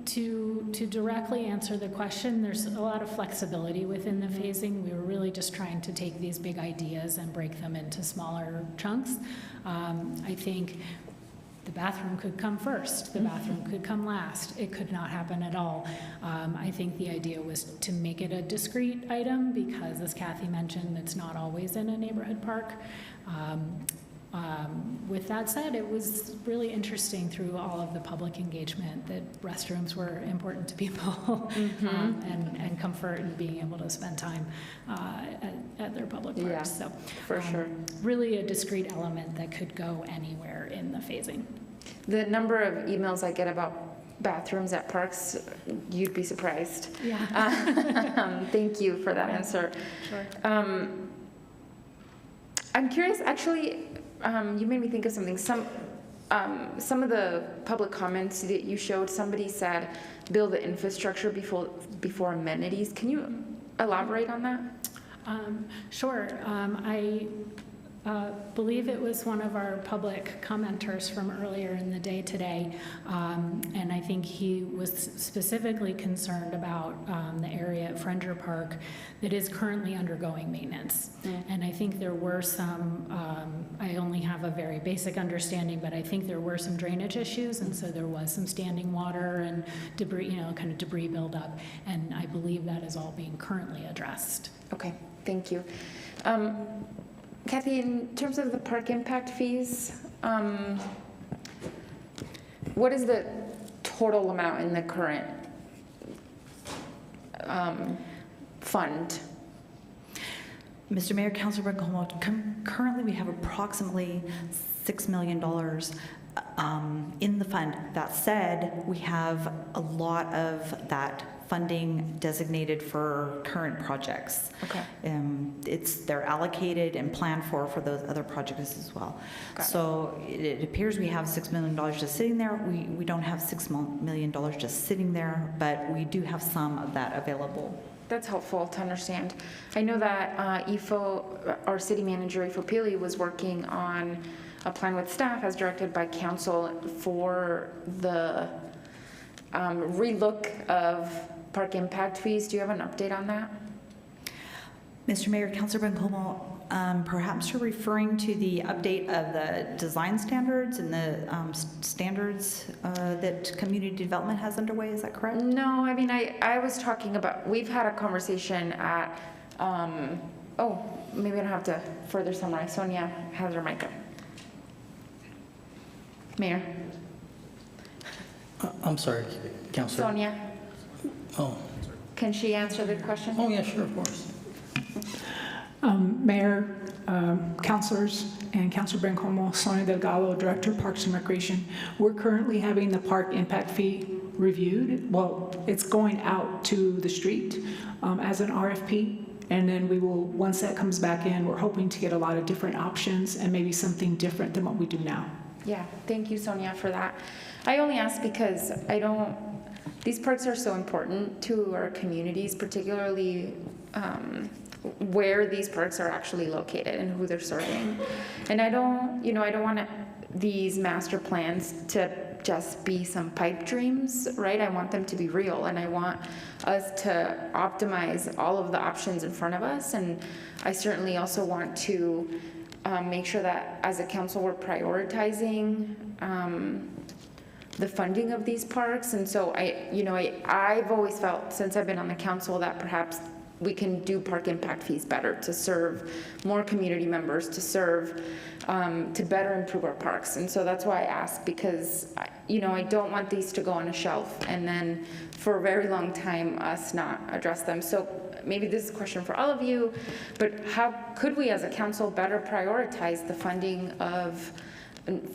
to directly answer the question, there's a lot of flexibility within the phasing. We were really just trying to take these big ideas and break them into smaller chunks. I think the bathroom could come first, the bathroom could come last, it could not happen at all. I think the idea was to make it a discrete item because, as Kathy mentioned, it's not always in a neighborhood park. With that said, it was really interesting through all of the public engagement that restrooms were important to people, and comfort and being able to spend time at their public parks. Yeah, so, for sure. Really a discrete element that could go anywhere in the phasing. The number of emails I get about bathrooms at parks, you'd be surprised. Yeah. Thank you for that answer. Sure. I'm curious, actually, you made me think of something. Some of the public comments that you showed, somebody said, build the infrastructure before amenities. Can you elaborate on that? Sure. I believe it was one of our public commenters from earlier in the day today, and I think he was specifically concerned about the area at Fringer Park that is currently undergoing maintenance. And I think there were some, I only have a very basic understanding, but I think there were some drainage issues, and so there was some standing water and debris, kind of debris buildup, and I believe that is all being currently addressed. Okay, thank you. Kathy, in terms of the park impact fees, what is the total amount in the current fund? Mr. Mayor, Councilor Como, currently we have approximately $6 million in the fund. That said, we have a lot of that funding designated for current projects. Okay. They're allocated and planned for those other projects as well. So it appears we have $6 million just sitting there. We don't have $6 million just sitting there, but we do have some of that available. That's helpful to understand. I know that our city manager, Ifo Pili, was working on a plan with staff as directed by council for the relook of park impact fees. Do you have an update on that? Mr. Mayor, Councilor Bencomo, perhaps you're referring to the update of the design standards and the standards that community development has underway, is that correct? No, I mean, I was talking about, we've had a conversation at, maybe I don't have to further summarize. Sonia has her mic up. Mayor. I'm sorry, Councilor. Sonia. Oh. Can she answer the question? Oh, yeah, sure, of course. Mayor, councilors, and Councilor Bencomo, Sonia Delgado, Director of Parks and Recreation. We're currently having the park impact fee reviewed. Well, it's going out to the street as an RFP. And then we will, once that comes back in, we're hoping to get a lot of different options and maybe something different than what we do now. Yeah, thank you, Sonia, for that. I only ask because these parks are so important to our communities, particularly where these parks are actually located and who they're serving. And I don't want these master plans to just be some pipe dreams, right? I want them to be real, and I want us to optimize all of the options in front of us. And I certainly also want to make sure that as a council we're prioritizing the funding of these parks. And so I've always felt, since I've been on the council, that perhaps we can do park impact fees better to serve more community members, to serve, to better improve our parks. And so that's why I asked, because, I don't want these to go on a shelf and then for a very long time us not address them. So maybe this is a question for all of you, but how could we as a council better prioritize the funding of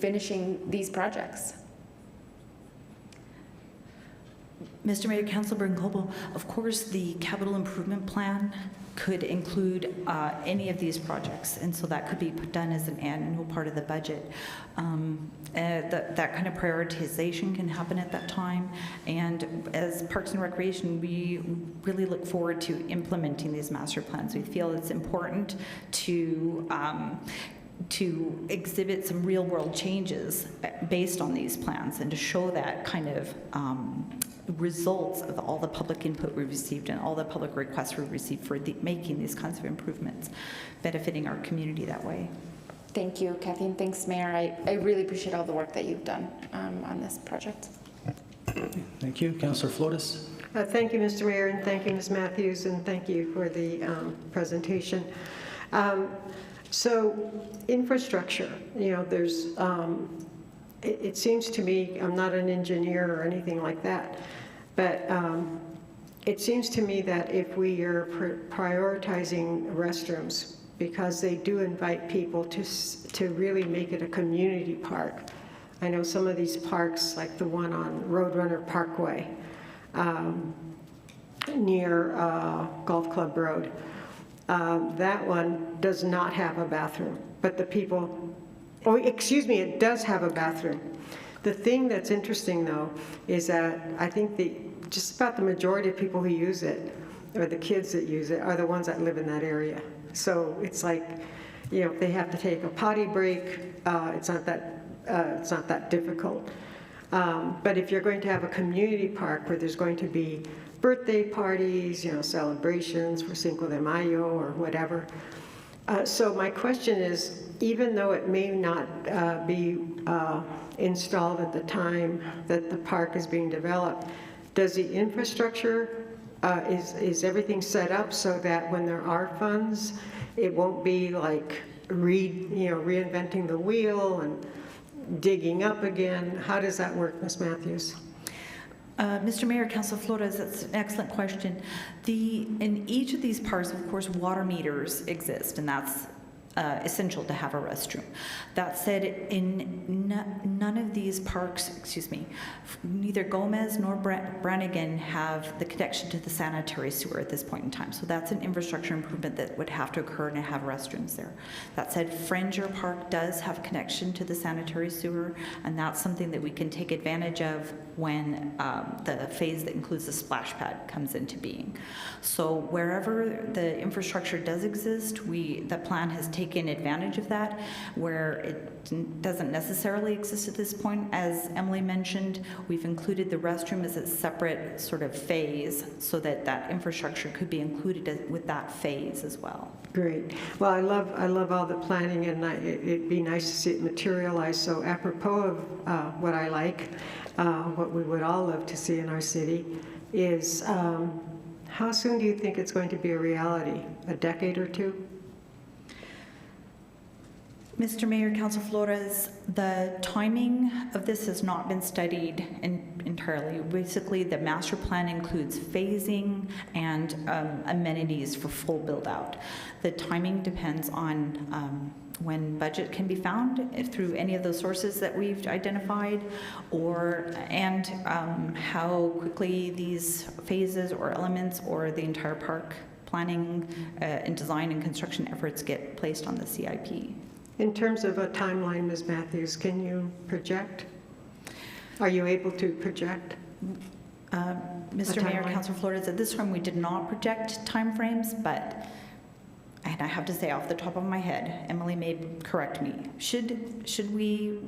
finishing these projects? Mr. Mayor, Councilor Brinkobo, of course, the capital improvement plan could include any of these projects, and so that could be done as an annual part of the budget. That kind of prioritization can happen at that time, and as Parks and Recreation, we really look forward to implementing these master plans. We feel it's important to exhibit some real-world changes based on these plans and to show that kind of results of all the public input we received and all the public requests we received for making these kinds of improvements, benefiting our community that way. Thank you, Kathy, and thanks, Mayor. I really appreciate all the work that you've done on this project. Thank you. Councilor Flores. Thank you, Mr. Mayor, and thank you, Ms. Matthews, and thank you for the presentation. So infrastructure, there's, it seems to me, I'm not an engineer or anything like that, but it seems to me that if we are prioritizing restrooms, because they do invite people to really make it a community park. I know some of these parks, like the one on Roadrunner Parkway, near Golf Club Road, that one does not have a bathroom, but the people, oh, excuse me, it does have a bathroom. The thing that's interesting, though, is that I think just about the majority of people who use it, or the kids that use it, are the ones that live in that area. So it's like, if they have to take a potty break, it's not that difficult. But if you're going to have a community park where there's going to be birthday parties, celebrations for Cinco de Mayo or whatever. So my question is, even though it may not be installed at the time that the park is being developed, does the infrastructure, is everything set up so that when there are funds, it won't be like reinventing the wheel and digging up again? How does that work, Ms. Matthews? Mr. Mayor, Councilor Flores, that's an excellent question. In each of these parks, of course, water meters exist, and that's essential to have a restroom. That said, in none of these parks, neither Gomes nor Branigan have the connection to the sanitary sewer at this point in time. So that's an infrastructure improvement that would have to occur and have restrooms there. That said, Fringer Park does have connection to the sanitary sewer, and that's something that we can take advantage of when the phase that includes the splash pad comes into being. So wherever the infrastructure does exist, the plan has taken advantage of that. Where it doesn't necessarily exist at this point, as Emily mentioned, we've included the restroom as a separate sort of phase so that infrastructure could be included with that phase as well. Great. Well, I love all the planning, and it'd be nice to see it materialize. So apropos of what I like, what we would all love to see in our city is how soon do you think it's going to be a reality? A decade or two? Mr. Mayor, Councilor Flores, the timing of this has not been studied entirely. Basically, the master plan includes phasing and amenities for full build out. The timing depends on when budget can be found through any of those sources that we've identified, and how quickly these phases or elements or the entire park planning and design and construction efforts get placed on the CIP. In terms of a timeline, Ms. Matthews, can you project? Are you able to project? Mr. Mayor, Councilor Flores, at this time we did not project timeframes, but and I have to say off the top of my head, Emily may correct me, should we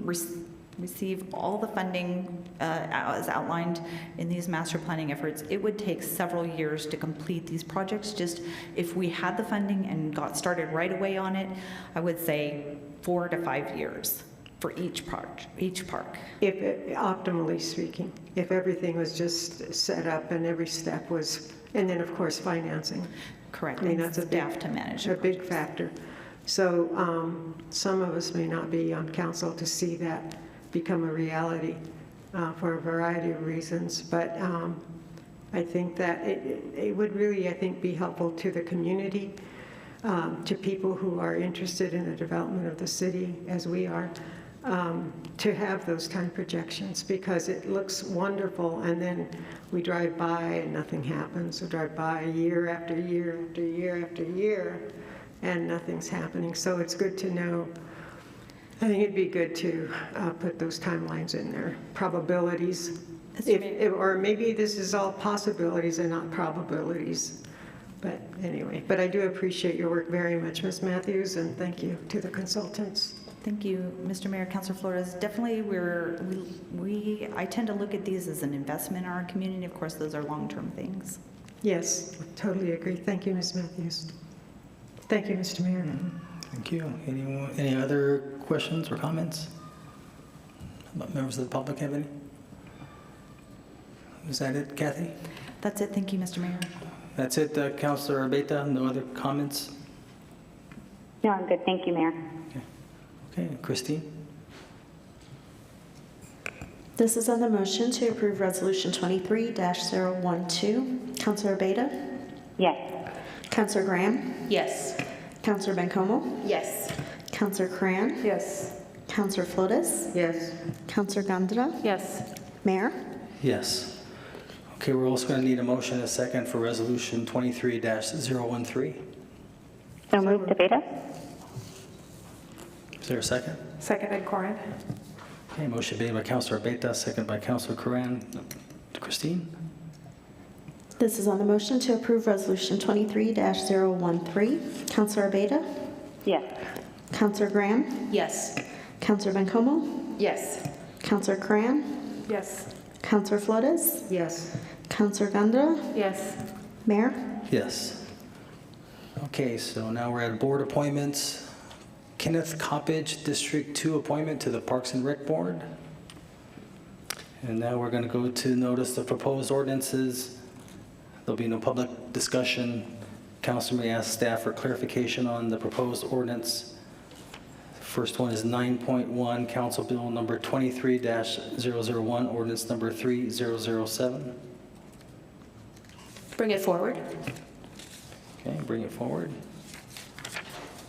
receive all the funding as outlined in these master planning efforts, it would take several years to complete these projects. Just if we had the funding and got started right away on it, I would say 4 to 5 years for each park. Optimally speaking, if everything was just set up and every step was, and then of course financing. Correct. I mean, And that's a staff to manage a the big factor. So some of us may not be on council to see that become a reality for a variety of reasons, but I think that it would really, I think, be helpful to the community, to people who are interested in the development of the city, as we are, to have those time projections, because it looks wonderful, and then we drive by and nothing happens. We drive by year after year after year after year, and nothing's happening. So it's good to know. I think it'd be good to put those timelines in there, probabilities. Or maybe this is all possibilities and not probabilities. But anyway, but I do appreciate your work very much, Ms. Matthews, and thank you to the consultants. Thank you, Mr. Mayor, Councilor Flores. Definitely, I tend to look at these as an investment in our community. Of course, those are long-term things. Yes, totally agree. Thank you, Ms. Matthews. Thank you, Mr. Mayor. Thank you. Any other questions or comments? Members of the public have any? Is that it, Kathy? That's it. Thank you, Mr. Mayor. That's it, Councilor Abeta. No other comments? No, I'm good. Thank you, Mayor. Okay, Christine? This is on the motion to approve Resolution 23-012. Councilor Abeta? Yes. Councilor Graham? Yes. Councilor Bencomo? Yes. Councilor Cran? Yes. Councilor Flores? Yes. Councilor Gandara? Yes. Mayor? Yes. Okay, we're also going to need a motion and a second for Resolution 23-013. So moved, Abeta. Is there a second? Seconded, Corin. Okay, motion made by Councilor Abeta, second by Councilor Coran. Christine? This is on the motion to approve Resolution 23-013. Councilor Abeta? Yes. Councilor Graham? Yes. Councilor Bencomo? Yes. Councilor Cran? Yes. Councilor Flores? Yes. Councilor Gandara? Yes. Mayor? Yes. Okay, so now we're at board appointments. Kenneth Coppage, District 2 appointment to the Parks and Rec Board. And now we're going to go to notice the proposed ordinances. There'll be no public discussion. Council may ask staff for clarification on the proposed ordinance. First one is 9.1, Council Bill number 23-001, ordinance number 3007. Bring it forward. Okay, bring it forward.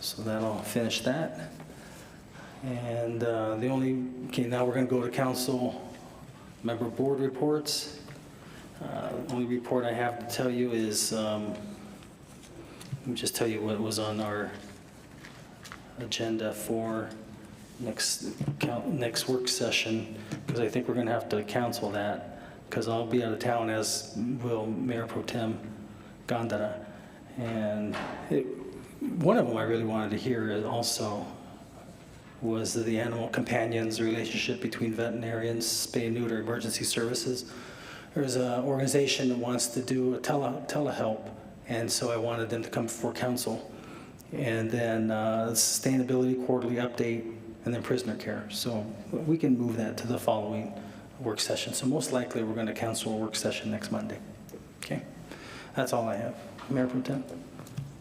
So that'll finish that. And now we're going to go to council member board reports. The only report I have to tell you is, let me just tell you what was on our agenda for next work session, because I think we're going to have to cancel that, because I'll be out of town, as will Mayor Pro Tem Gandara. And one of them I really wanted to hear also was the animal companions relationship between veterinarians, spay and neuter emergency services. There's an organization that wants to do a telehelp, and so I wanted them to come before council. And then sustainability quarterly update, and then prisoner care. So we can move that to the following work session. So most likely we're going to cancel a work session next Monday. Okay, that's all I have. Mayor Pro Tem.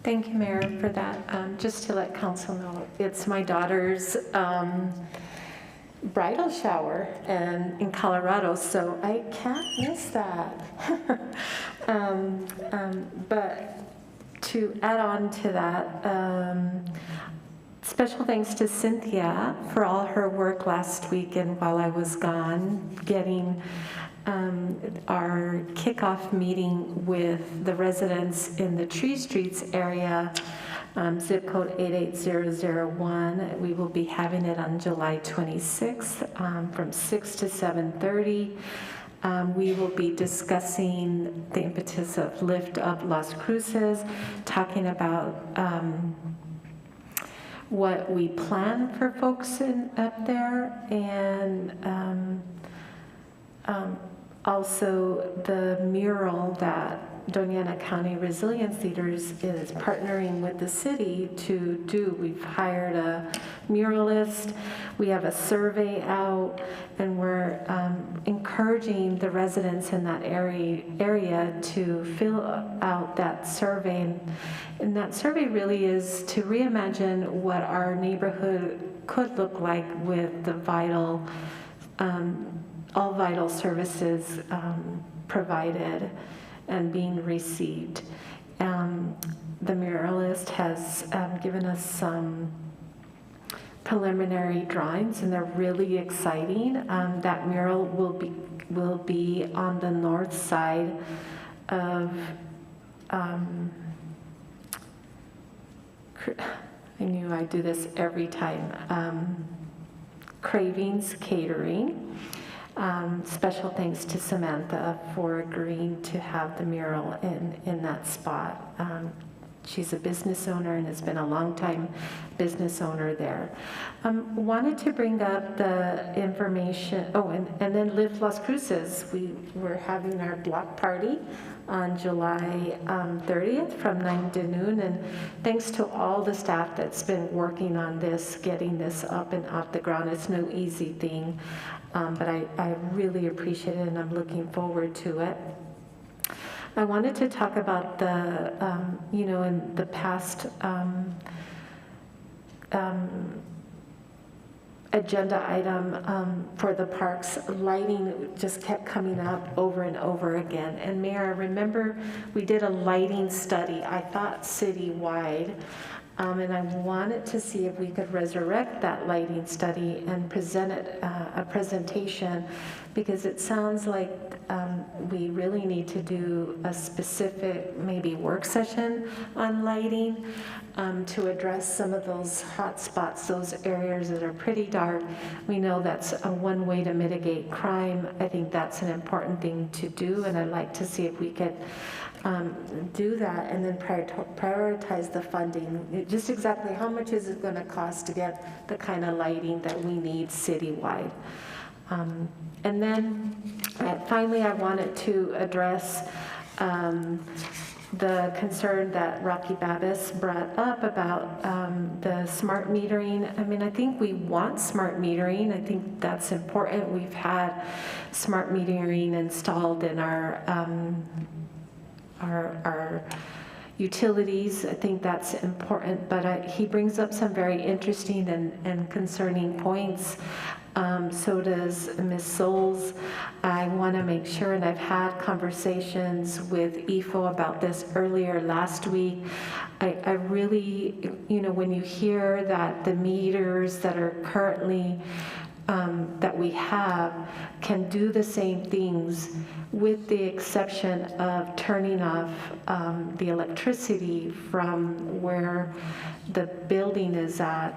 Thank you, Mayor, for that. Just to let council know, it's my daughter's bridal shower in Colorado, so I can't miss that. But to add on to that, special thanks to Cynthia for all her work last weekend while I was gone, getting our kickoff meeting with the residents in the Tree Streets area, zip code 88001. We will be having it on July 26th from 6 to 7:30. We will be discussing the impetus of Lift Up Las Cruces, talking about what we plan for folks up there, and also the mural that Doña Ana County Resilience Leaders is partnering with the city to do. We've hired a muralist, we have a survey out, and we're encouraging the residents in that area to fill out that survey. And that survey really is to reimagine what our neighborhood could look like with the all vital services provided and being received. The muralist has given us some preliminary drawings, and they're really exciting. That mural will be on the north side of I knew I'd do this every time. Cravings Catering. Special thanks to Samantha for agreeing to have the mural in that spot. She's a business owner and has been a long-time business owner there. Wanted to bring up the information, and then Live Las Cruces. We were having our block party on July 30th from 9 to noon, and thanks to all the staff that's been working on this, getting this up and off the ground. It's no easy thing, but I really appreciate it, and I'm looking forward to it. I wanted to talk about the, in the past agenda item for the parks, lighting just kept coming up over and over again. And Mayor, I remember we did a lighting study, I thought citywide, and I wanted to see if we could resurrect that lighting study and present it, a presentation, because it sounds like we really need to do a specific, maybe work session on lighting to address some of those hot spots, those areas that are pretty dark. We know that's one way to mitigate crime. I think that's an important thing to do, and I'd like to see if we could do that and then prioritize the funding. Just exactly how much is it going to cost to get the kind of lighting that we need citywide. And then finally, I wanted to address the concern that Rocky Babis brought up about the smart metering. I mean, I think we want smart metering. I think that's important. We've had smart metering installed in our utilities. I think that's important, but he brings up some very interesting and concerning points. So does Ms. Souls. I want to make sure, and I've had conversations with EFO about this earlier last week. I really, when you hear that the meters that are currently that we have can do the same things, with the exception of turning off the electricity from where the building is at.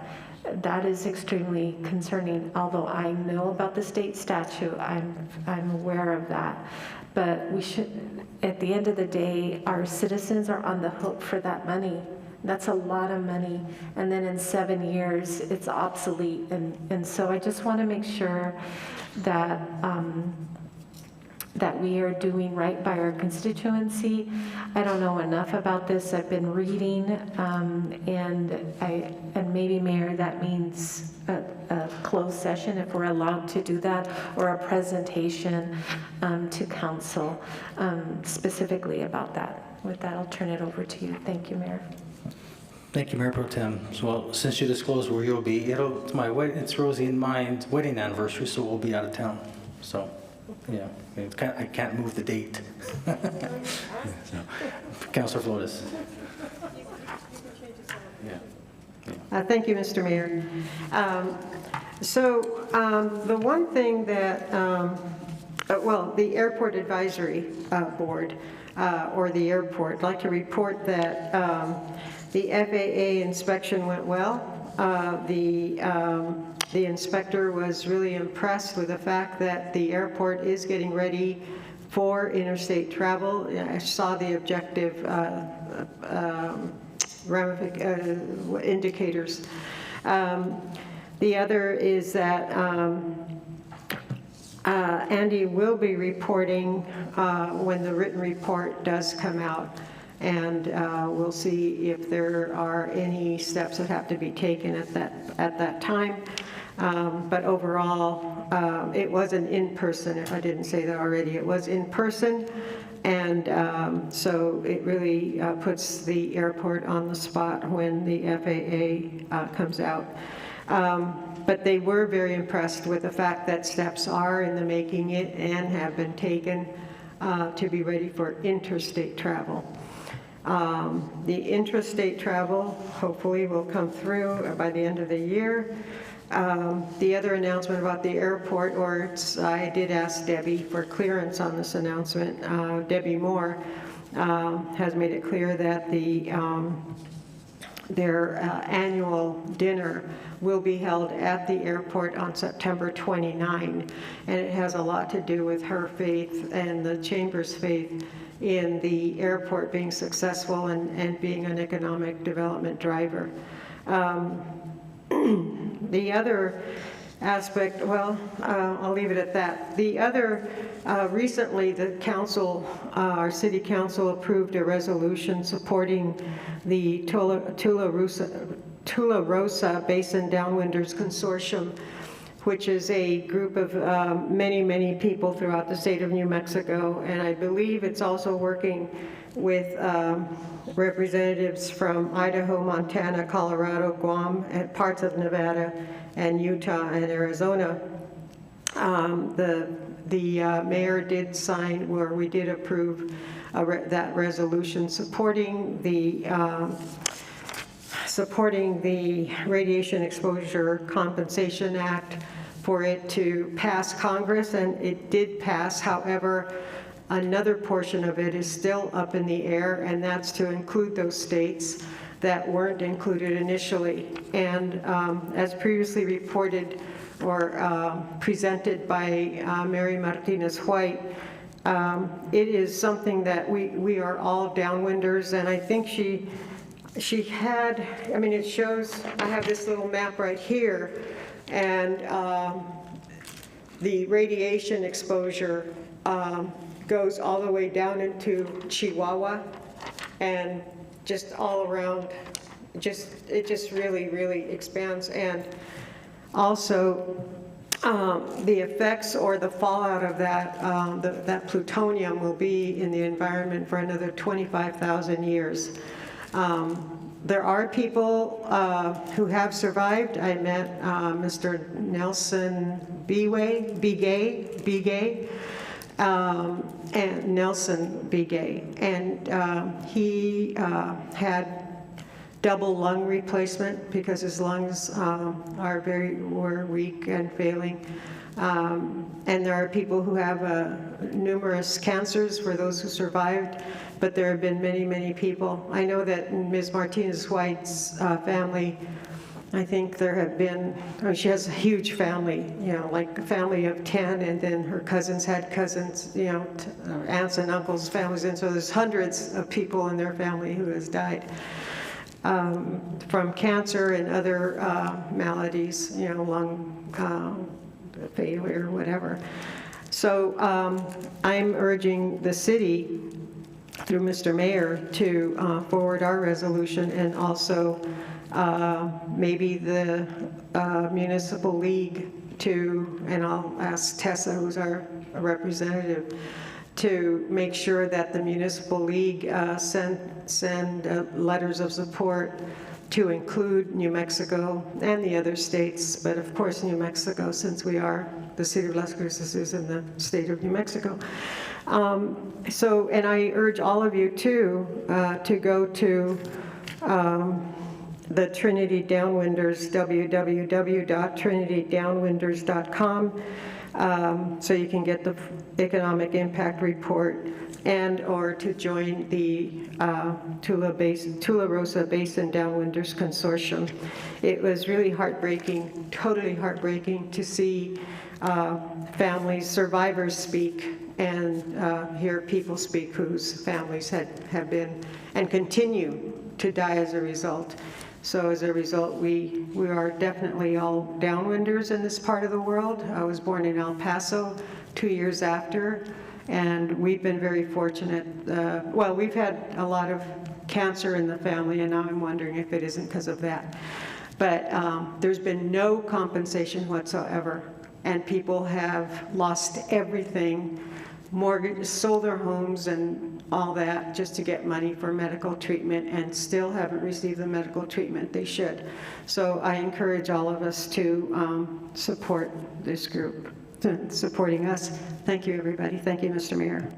That is extremely concerning. Although I know about the state statute, I'm aware of that. But we should, at the end of the day, our citizens are on the hook for that money. That's a lot of money. And then in 7 years, it's obsolete. And so I just want to make sure that that we are doing right by our constituency. I don't know enough about this. I've been reading, and maybe, Mayor, that means a closed session if we're allowed to do that, or a presentation to council specifically about that. With that, I'll turn it over to you. Thank you, Mayor. Thank you, Mayor Pro Tem. So, well, since you disclosed where you'll be, it's Rosie and mine's wedding anniversary, so we'll be out of town. So, yeah, I can't move the date. So, Councilor Flores. Thank you, Mr. Mayor. The one thing that, the Airport Advisory Board, or the airport, I'd like to report that the FAA inspection went well. The inspector was really impressed with the fact that the airport is getting ready for interstate travel. I saw the objective indicators. The other is that Andy will be reporting when the written report does come out, and we'll see if there are any steps that have to be taken at that time. But overall, it was an in-person, if I didn't say that already, it was in person. And so it really puts the airport on the spot when the FAA comes out. But they were very impressed with the fact that steps are in the making it and have been taken to be ready for interstate travel. The intrastate travel hopefully will come through by the end of the year. The other announcement about the airport, I did ask Debbie for clearance on this announcement. Debbie Moore has made it clear that their annual dinner will be held at the airport on September 29, and it has a lot to do with her faith and the Chamber's faith in the airport being successful and being an economic development driver. The other aspect, well, I'll leave it at that. The other, recently the council, our city council approved a resolution supporting the Tularosa Basin Downwinders Consortium, which is a group of many people throughout the state of New Mexico, and I believe it's also working with representatives from Idaho, Montana, Colorado, Guam, and parts of Nevada, and Utah and Arizona. The mayor did sign, where we did approve that resolution supporting the Radiation Exposure Compensation Act for it to pass Congress, and it did pass. However, another portion of it is still up in the air, and that's to include those states that weren't included initially. And as previously reported or presented by Mary Martinez-White, it is something that we are all downwinders, and I think she had, I mean, it shows, I have this little map right here, and the radiation exposure goes all the way down into Chihuahua and just all around, it just really expands. And also the effects or the fallout of that, that plutonium will be in the environment for another 25,000 years. There are people who have survived. I met Mr. Nelson Begay, and Nelson Begay, and he had double lung replacement because his lungs were weak and failing. And there are people who have numerous cancers for those who survived, but there have been many people. I know that Ms. Martinez-White's family, I think there have been, she has a huge family, you know, like a family of 10, and then her cousins had cousins, you know, aunts and uncles' families, and so there's hundreds of people in their family who has died from cancer and other maladies, you know, lung failure, whatever. So I'm urging the city, through Mr. Mayor, to forward our resolution, and also maybe the municipal league to, and I'll ask Tessa, who's our representative, to make sure that the municipal league send letters of support to include New Mexico and the other states, but of course New Mexico, since we are, the city of Las Cruces is in the state of New Mexico. And I urge all of you too to go to the Trinity Downwinders, www.trinitydownwinders.com, so you can get the economic impact report, and or to join the Tularosa Basin Downwinders Consortium. It was really heartbreaking, totally heartbreaking to see families, survivors speak, and hear people speak whose families have been and continue to die as a result. So as a result, we are definitely all downwinders in this part of the world. I was born in El Paso 2 years after, and we've been very fortunate. Well, we've had a lot of cancer in the family, and now I'm wondering if it isn't because of that. But there's been no compensation whatsoever, and people have lost everything, sold their homes and all that just to get money for medical treatment, and still haven't received the medical treatment they should. So I encourage all of us to support this group, supporting us. Thank you, everybody. Thank you, Mr. Mayor.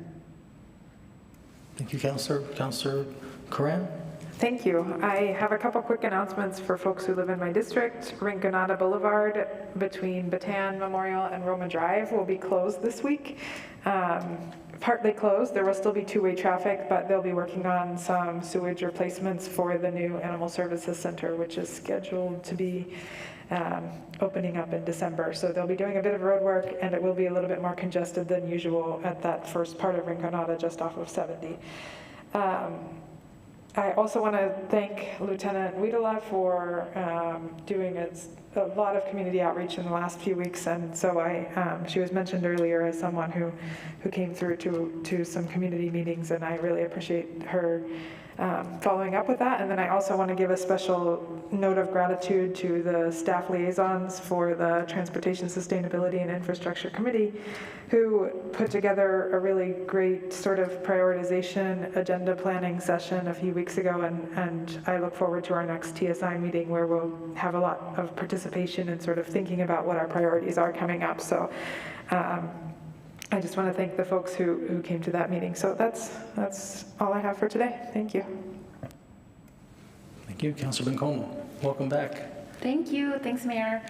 Thank you, Councilor. Councilor Coran? Thank you. I have a couple quick announcements for folks who live in my district. Rinconada Boulevard between Bataan Memorial and Roma Drive will be closed this week. Partly closed. There will still be two-way traffic, but they'll be working on some sewage replacements for the new Animal Services Center, which is scheduled to be opening up in December. So they'll be doing a bit of road work, and it will be a little bit more congested than usual at that first part of Rinconada just off of 70. I also want to thank Lieutenant Wiedela for doing a lot of community outreach in the last few weeks, and so she was mentioned earlier as someone who came through to some community meetings, and I really appreciate her following up with that. And then I also want to give a special note of gratitude to the staff liaisons for the Transportation, Sustainability, and Infrastructure Committee, who put together a really great sort of prioritization agenda planning session a few weeks ago, and I look forward to our next TSI meeting where we'll have a lot of participation and sort of thinking about what our priorities are coming up. So I just want to thank the folks who came to that meeting. So that's all I have for today. Thank you. Thank you, Councilor Bencomo. Welcome back. Thank you. Thanks, Mayor.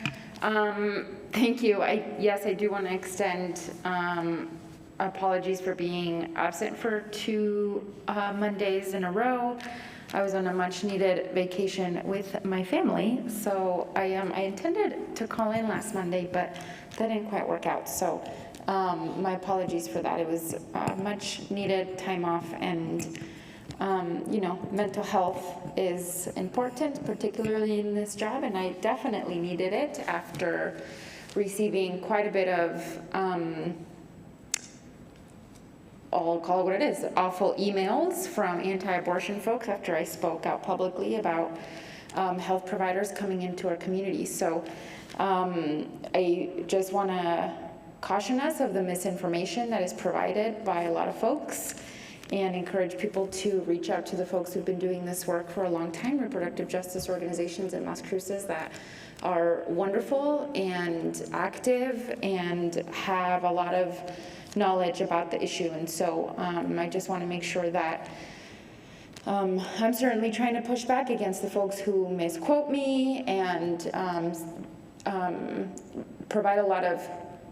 Thank you. Yes, I do want to extend apologies for being absent for 2 Mondays in a row. I was on a much-needed vacation with my family, so I intended to call in last Monday, but that didn't quite work out. So my apologies for that. It was much-needed time off, and mental health is important, particularly in this job, and I definitely needed it after receiving quite a bit of, I'll call it what it is, awful emails from anti-abortion folks after I spoke out publicly about health providers coming into our community. So I just want to caution us of the misinformation that is provided by a lot of folks, and encourage people to reach out to the folks who've been doing this work for a long time, reproductive justice organizations in Las Cruces that are wonderful and active and have a lot of knowledge about the issue. And so I just want to make sure that I'm certainly trying to push back against the folks who misquote me and provide a lot of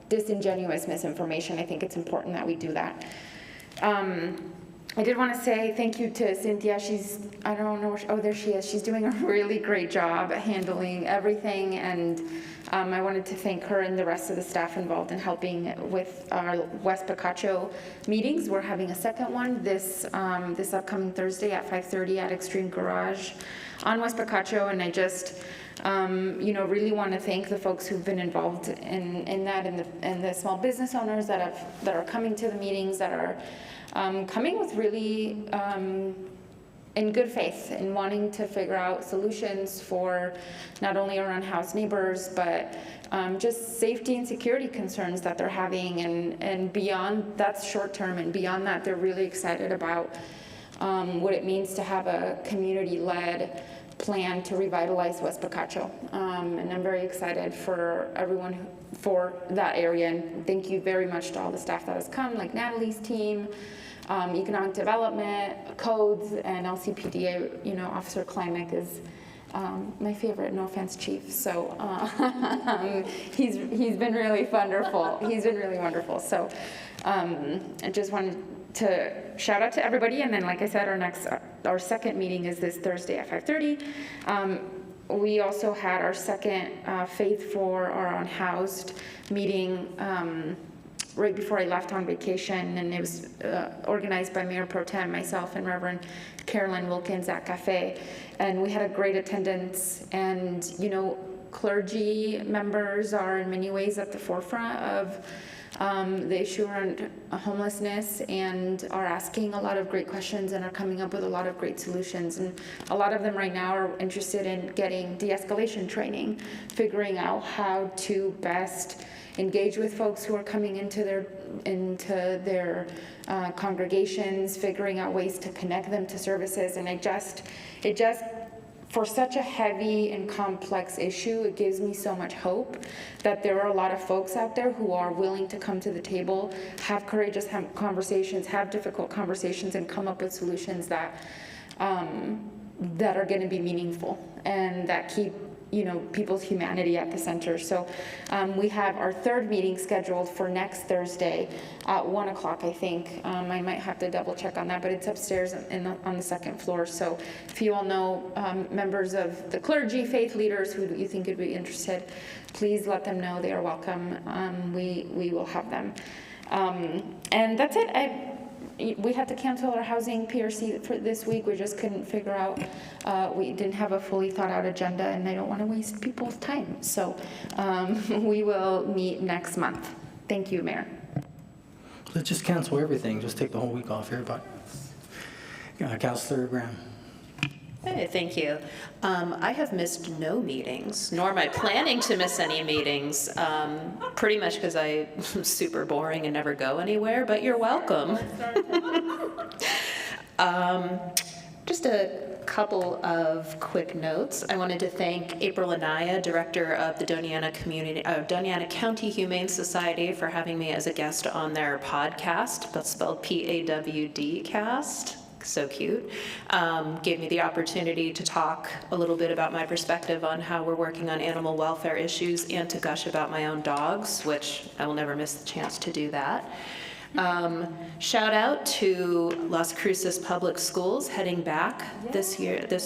disingenuous misinformation. I think it's important that we do that. I did want to say thank you to Cynthia. I don't know, there she is. She's doing a really great job handling everything, and I wanted to thank her and the rest of the staff involved in helping with our West Picacho meetings. We're having a second one this upcoming Thursday at 5:30 at Extreme Garage on West Picacho, and I just really want to thank the folks who've been involved in that, and the small business owners that are coming to the meetings, that are coming with really in good faith and wanting to figure out solutions for not only our unhoused neighbors, but just safety and security concerns that they're having, and beyond that's short term, and beyond that they're really excited about what it means to have a community-led plan to revitalize West Picacho, and I'm very excited for everyone for that area, and thank you very much to all the staff that has come, like Natalie's team, economic development, codes, and LCPDA. Officer Klimek is my favorite, no offense, Chief. So he's been really wonderful. He's been really wonderful. So I just wanted to shout out to everybody, and then, like I said, our second meeting is this Thursday at 5:30. We also had our second Faith for our Unhoused meeting right before I left on vacation, and it was organized by Mayor Pro Tem, myself, and Reverend Carolyn Wilkins at Cafe, and we had a great attendance. And clergy members are in many ways at the forefront of the issue around homelessness, and are asking a lot of great questions and are coming up with a lot of great solutions. And a lot of them right now are interested in getting de-escalation training, figuring out how to best engage with folks who are coming into their congregations, figuring out ways to connect them to services. And it just for such a heavy and complex issue, it gives me so much hope that there are a lot of folks out there who are willing to come to the table, have courageous conversations, have difficult conversations, and come up with solutions that are going to be meaningful and that keep people's humanity at the center. So we have our third meeting scheduled for next Thursday at 1 o'clock, I think. I might have to double check on that, but it's upstairs on the second floor. So if you all know members of the clergy, faith leaders who you think would be interested, please let them know. They are welcome. We will have them. And that's it. We had to cancel our housing PRC for this week. We just couldn't figure out, we didn't have a fully thought out agenda, and I don't want to waste people's time. So we will meet next month. Thank you, Mayor. Let's just cancel everything. Just take the whole week off, everybody. Councilor Graham. Hey, thank you. I have missed no meetings, nor am I planning to miss any meetings, pretty much because I'm super boring and never go anywhere, but you're welcome. Just a couple of quick notes. I wanted to thank April Anaya, Director of the Doñana County Humane Society, for having me as a guest on their podcast. That's spelled PAWD cast. So cute. Gave me the opportunity to talk a little bit about my perspective on how we're working on animal welfare issues, and to gush about my own dogs, which I will never miss the chance to do that. Shout out to Las Cruces Public Schools heading back this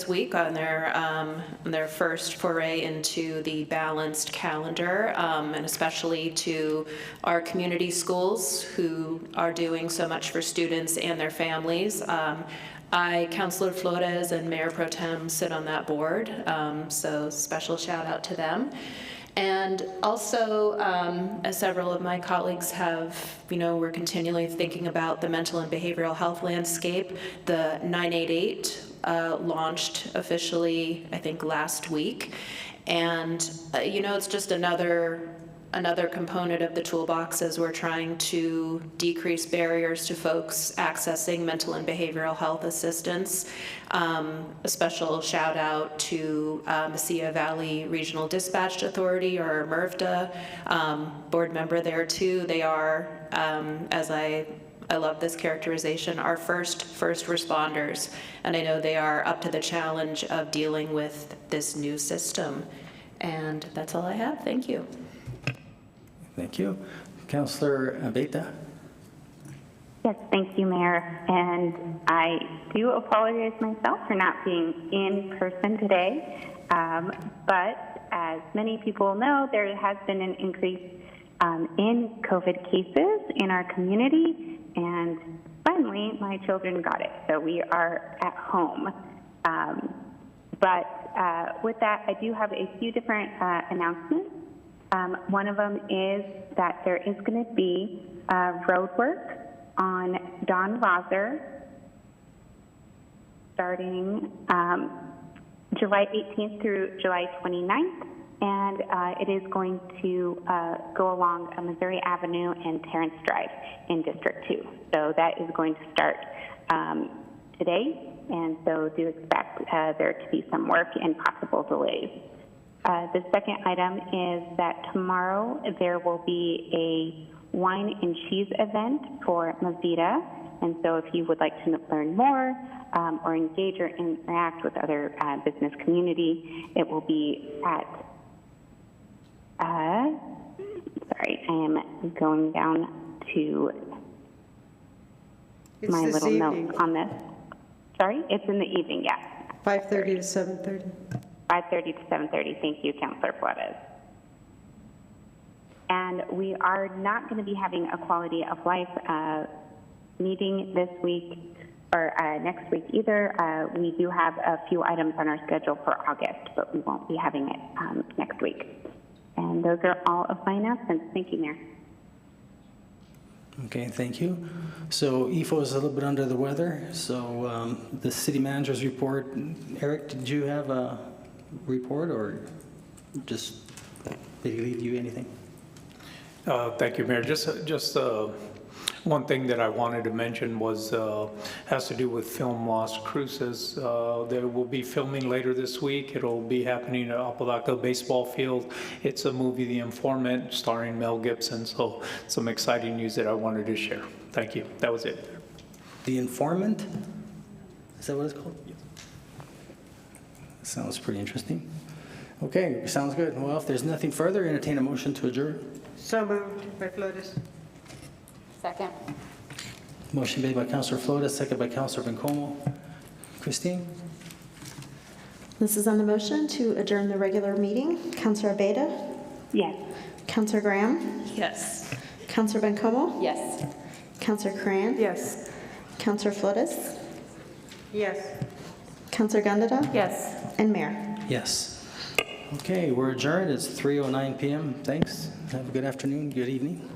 week on their first foray into the balanced calendar, and especially to our community schools who are doing so much for students and their families. Councilor Flores and Mayor Pro Tem sit on that board, so special shout out to them. And also, as several of my colleagues have, we're continually thinking about the mental and behavioral health landscape. The 988 launched officially, I think, last week. And, it's just another component of the toolbox as we're trying to decrease barriers to folks accessing mental and behavioral health assistance. A special shout out to Mesilla Valley Regional Dispatch Authority, or MRVDA, board member there too. They are, as I love this characterization, our first responders. And I know they are up to the challenge of dealing with this new system. And that's all I have. Thank you. Thank you. Councilor Mavita. Yes, thank you, Mayor. And I do apologize myself for not being in person today. But as many people know, there has been an increase in COVID cases in our community. And finally, my children got it. So we are at home. But with that, I do have a few different announcements. One of them is that there is going to be road work on Don Rosser starting July 18th through July 29th, and it is going to go along Missouri Avenue and Terrence Drive in District 2. So that is going to start today, and so do expect there to be some work and possible delays. The second item is that tomorrow there will be a wine and cheese event for Mavita. And so if you would like to learn more or engage or interact with other business community, it will be at, sorry, I am going down to my little notes on this. Sorry, it's in the evening, yes. 5:30 to 7:30. 5:30 to 7:30. Thank you, Councilor Flores. And we are not going to be having a quality of life meeting this week or next week either. We do have a few items on our schedule for August, but we won't be having it next week. And those are all of my announcements. Thank you, Mayor. Okay, thank you. So EFO is a little bit under the weather. So the city manager's report. Eric, did you have a report or just did he leave you anything? Thank you, Mayor. Just one thing that I wanted to mention was has to do with film Las Cruces. There will be filming later this week. It'll be happening at Apodaca Baseball Field. It's a movie, The Informant, starring Mel Gibson. So some exciting news that I wanted to share. Thank you. That was it. The Informant? Is that what it's called? Sounds pretty interesting. Okay, sounds good. Well, if there's nothing further, entertain a motion to adjourn. So moved by Flores. Second. Motion made by Councilor Flores, second by Councilor Bencomo. Christine? This is on the motion to adjourn the regular meeting. Councilor Abeyta? Yes. Councilor Graham? Yes. Councilor Bencomo? Yes. Councilor Cran? Yes. Councilor Flores? Yes. Councilor Gandara? Yes. And Mayor? Yes. Okay, we're adjourned. It's 3:09 p.m. Thanks. Have a good afternoon, good evening.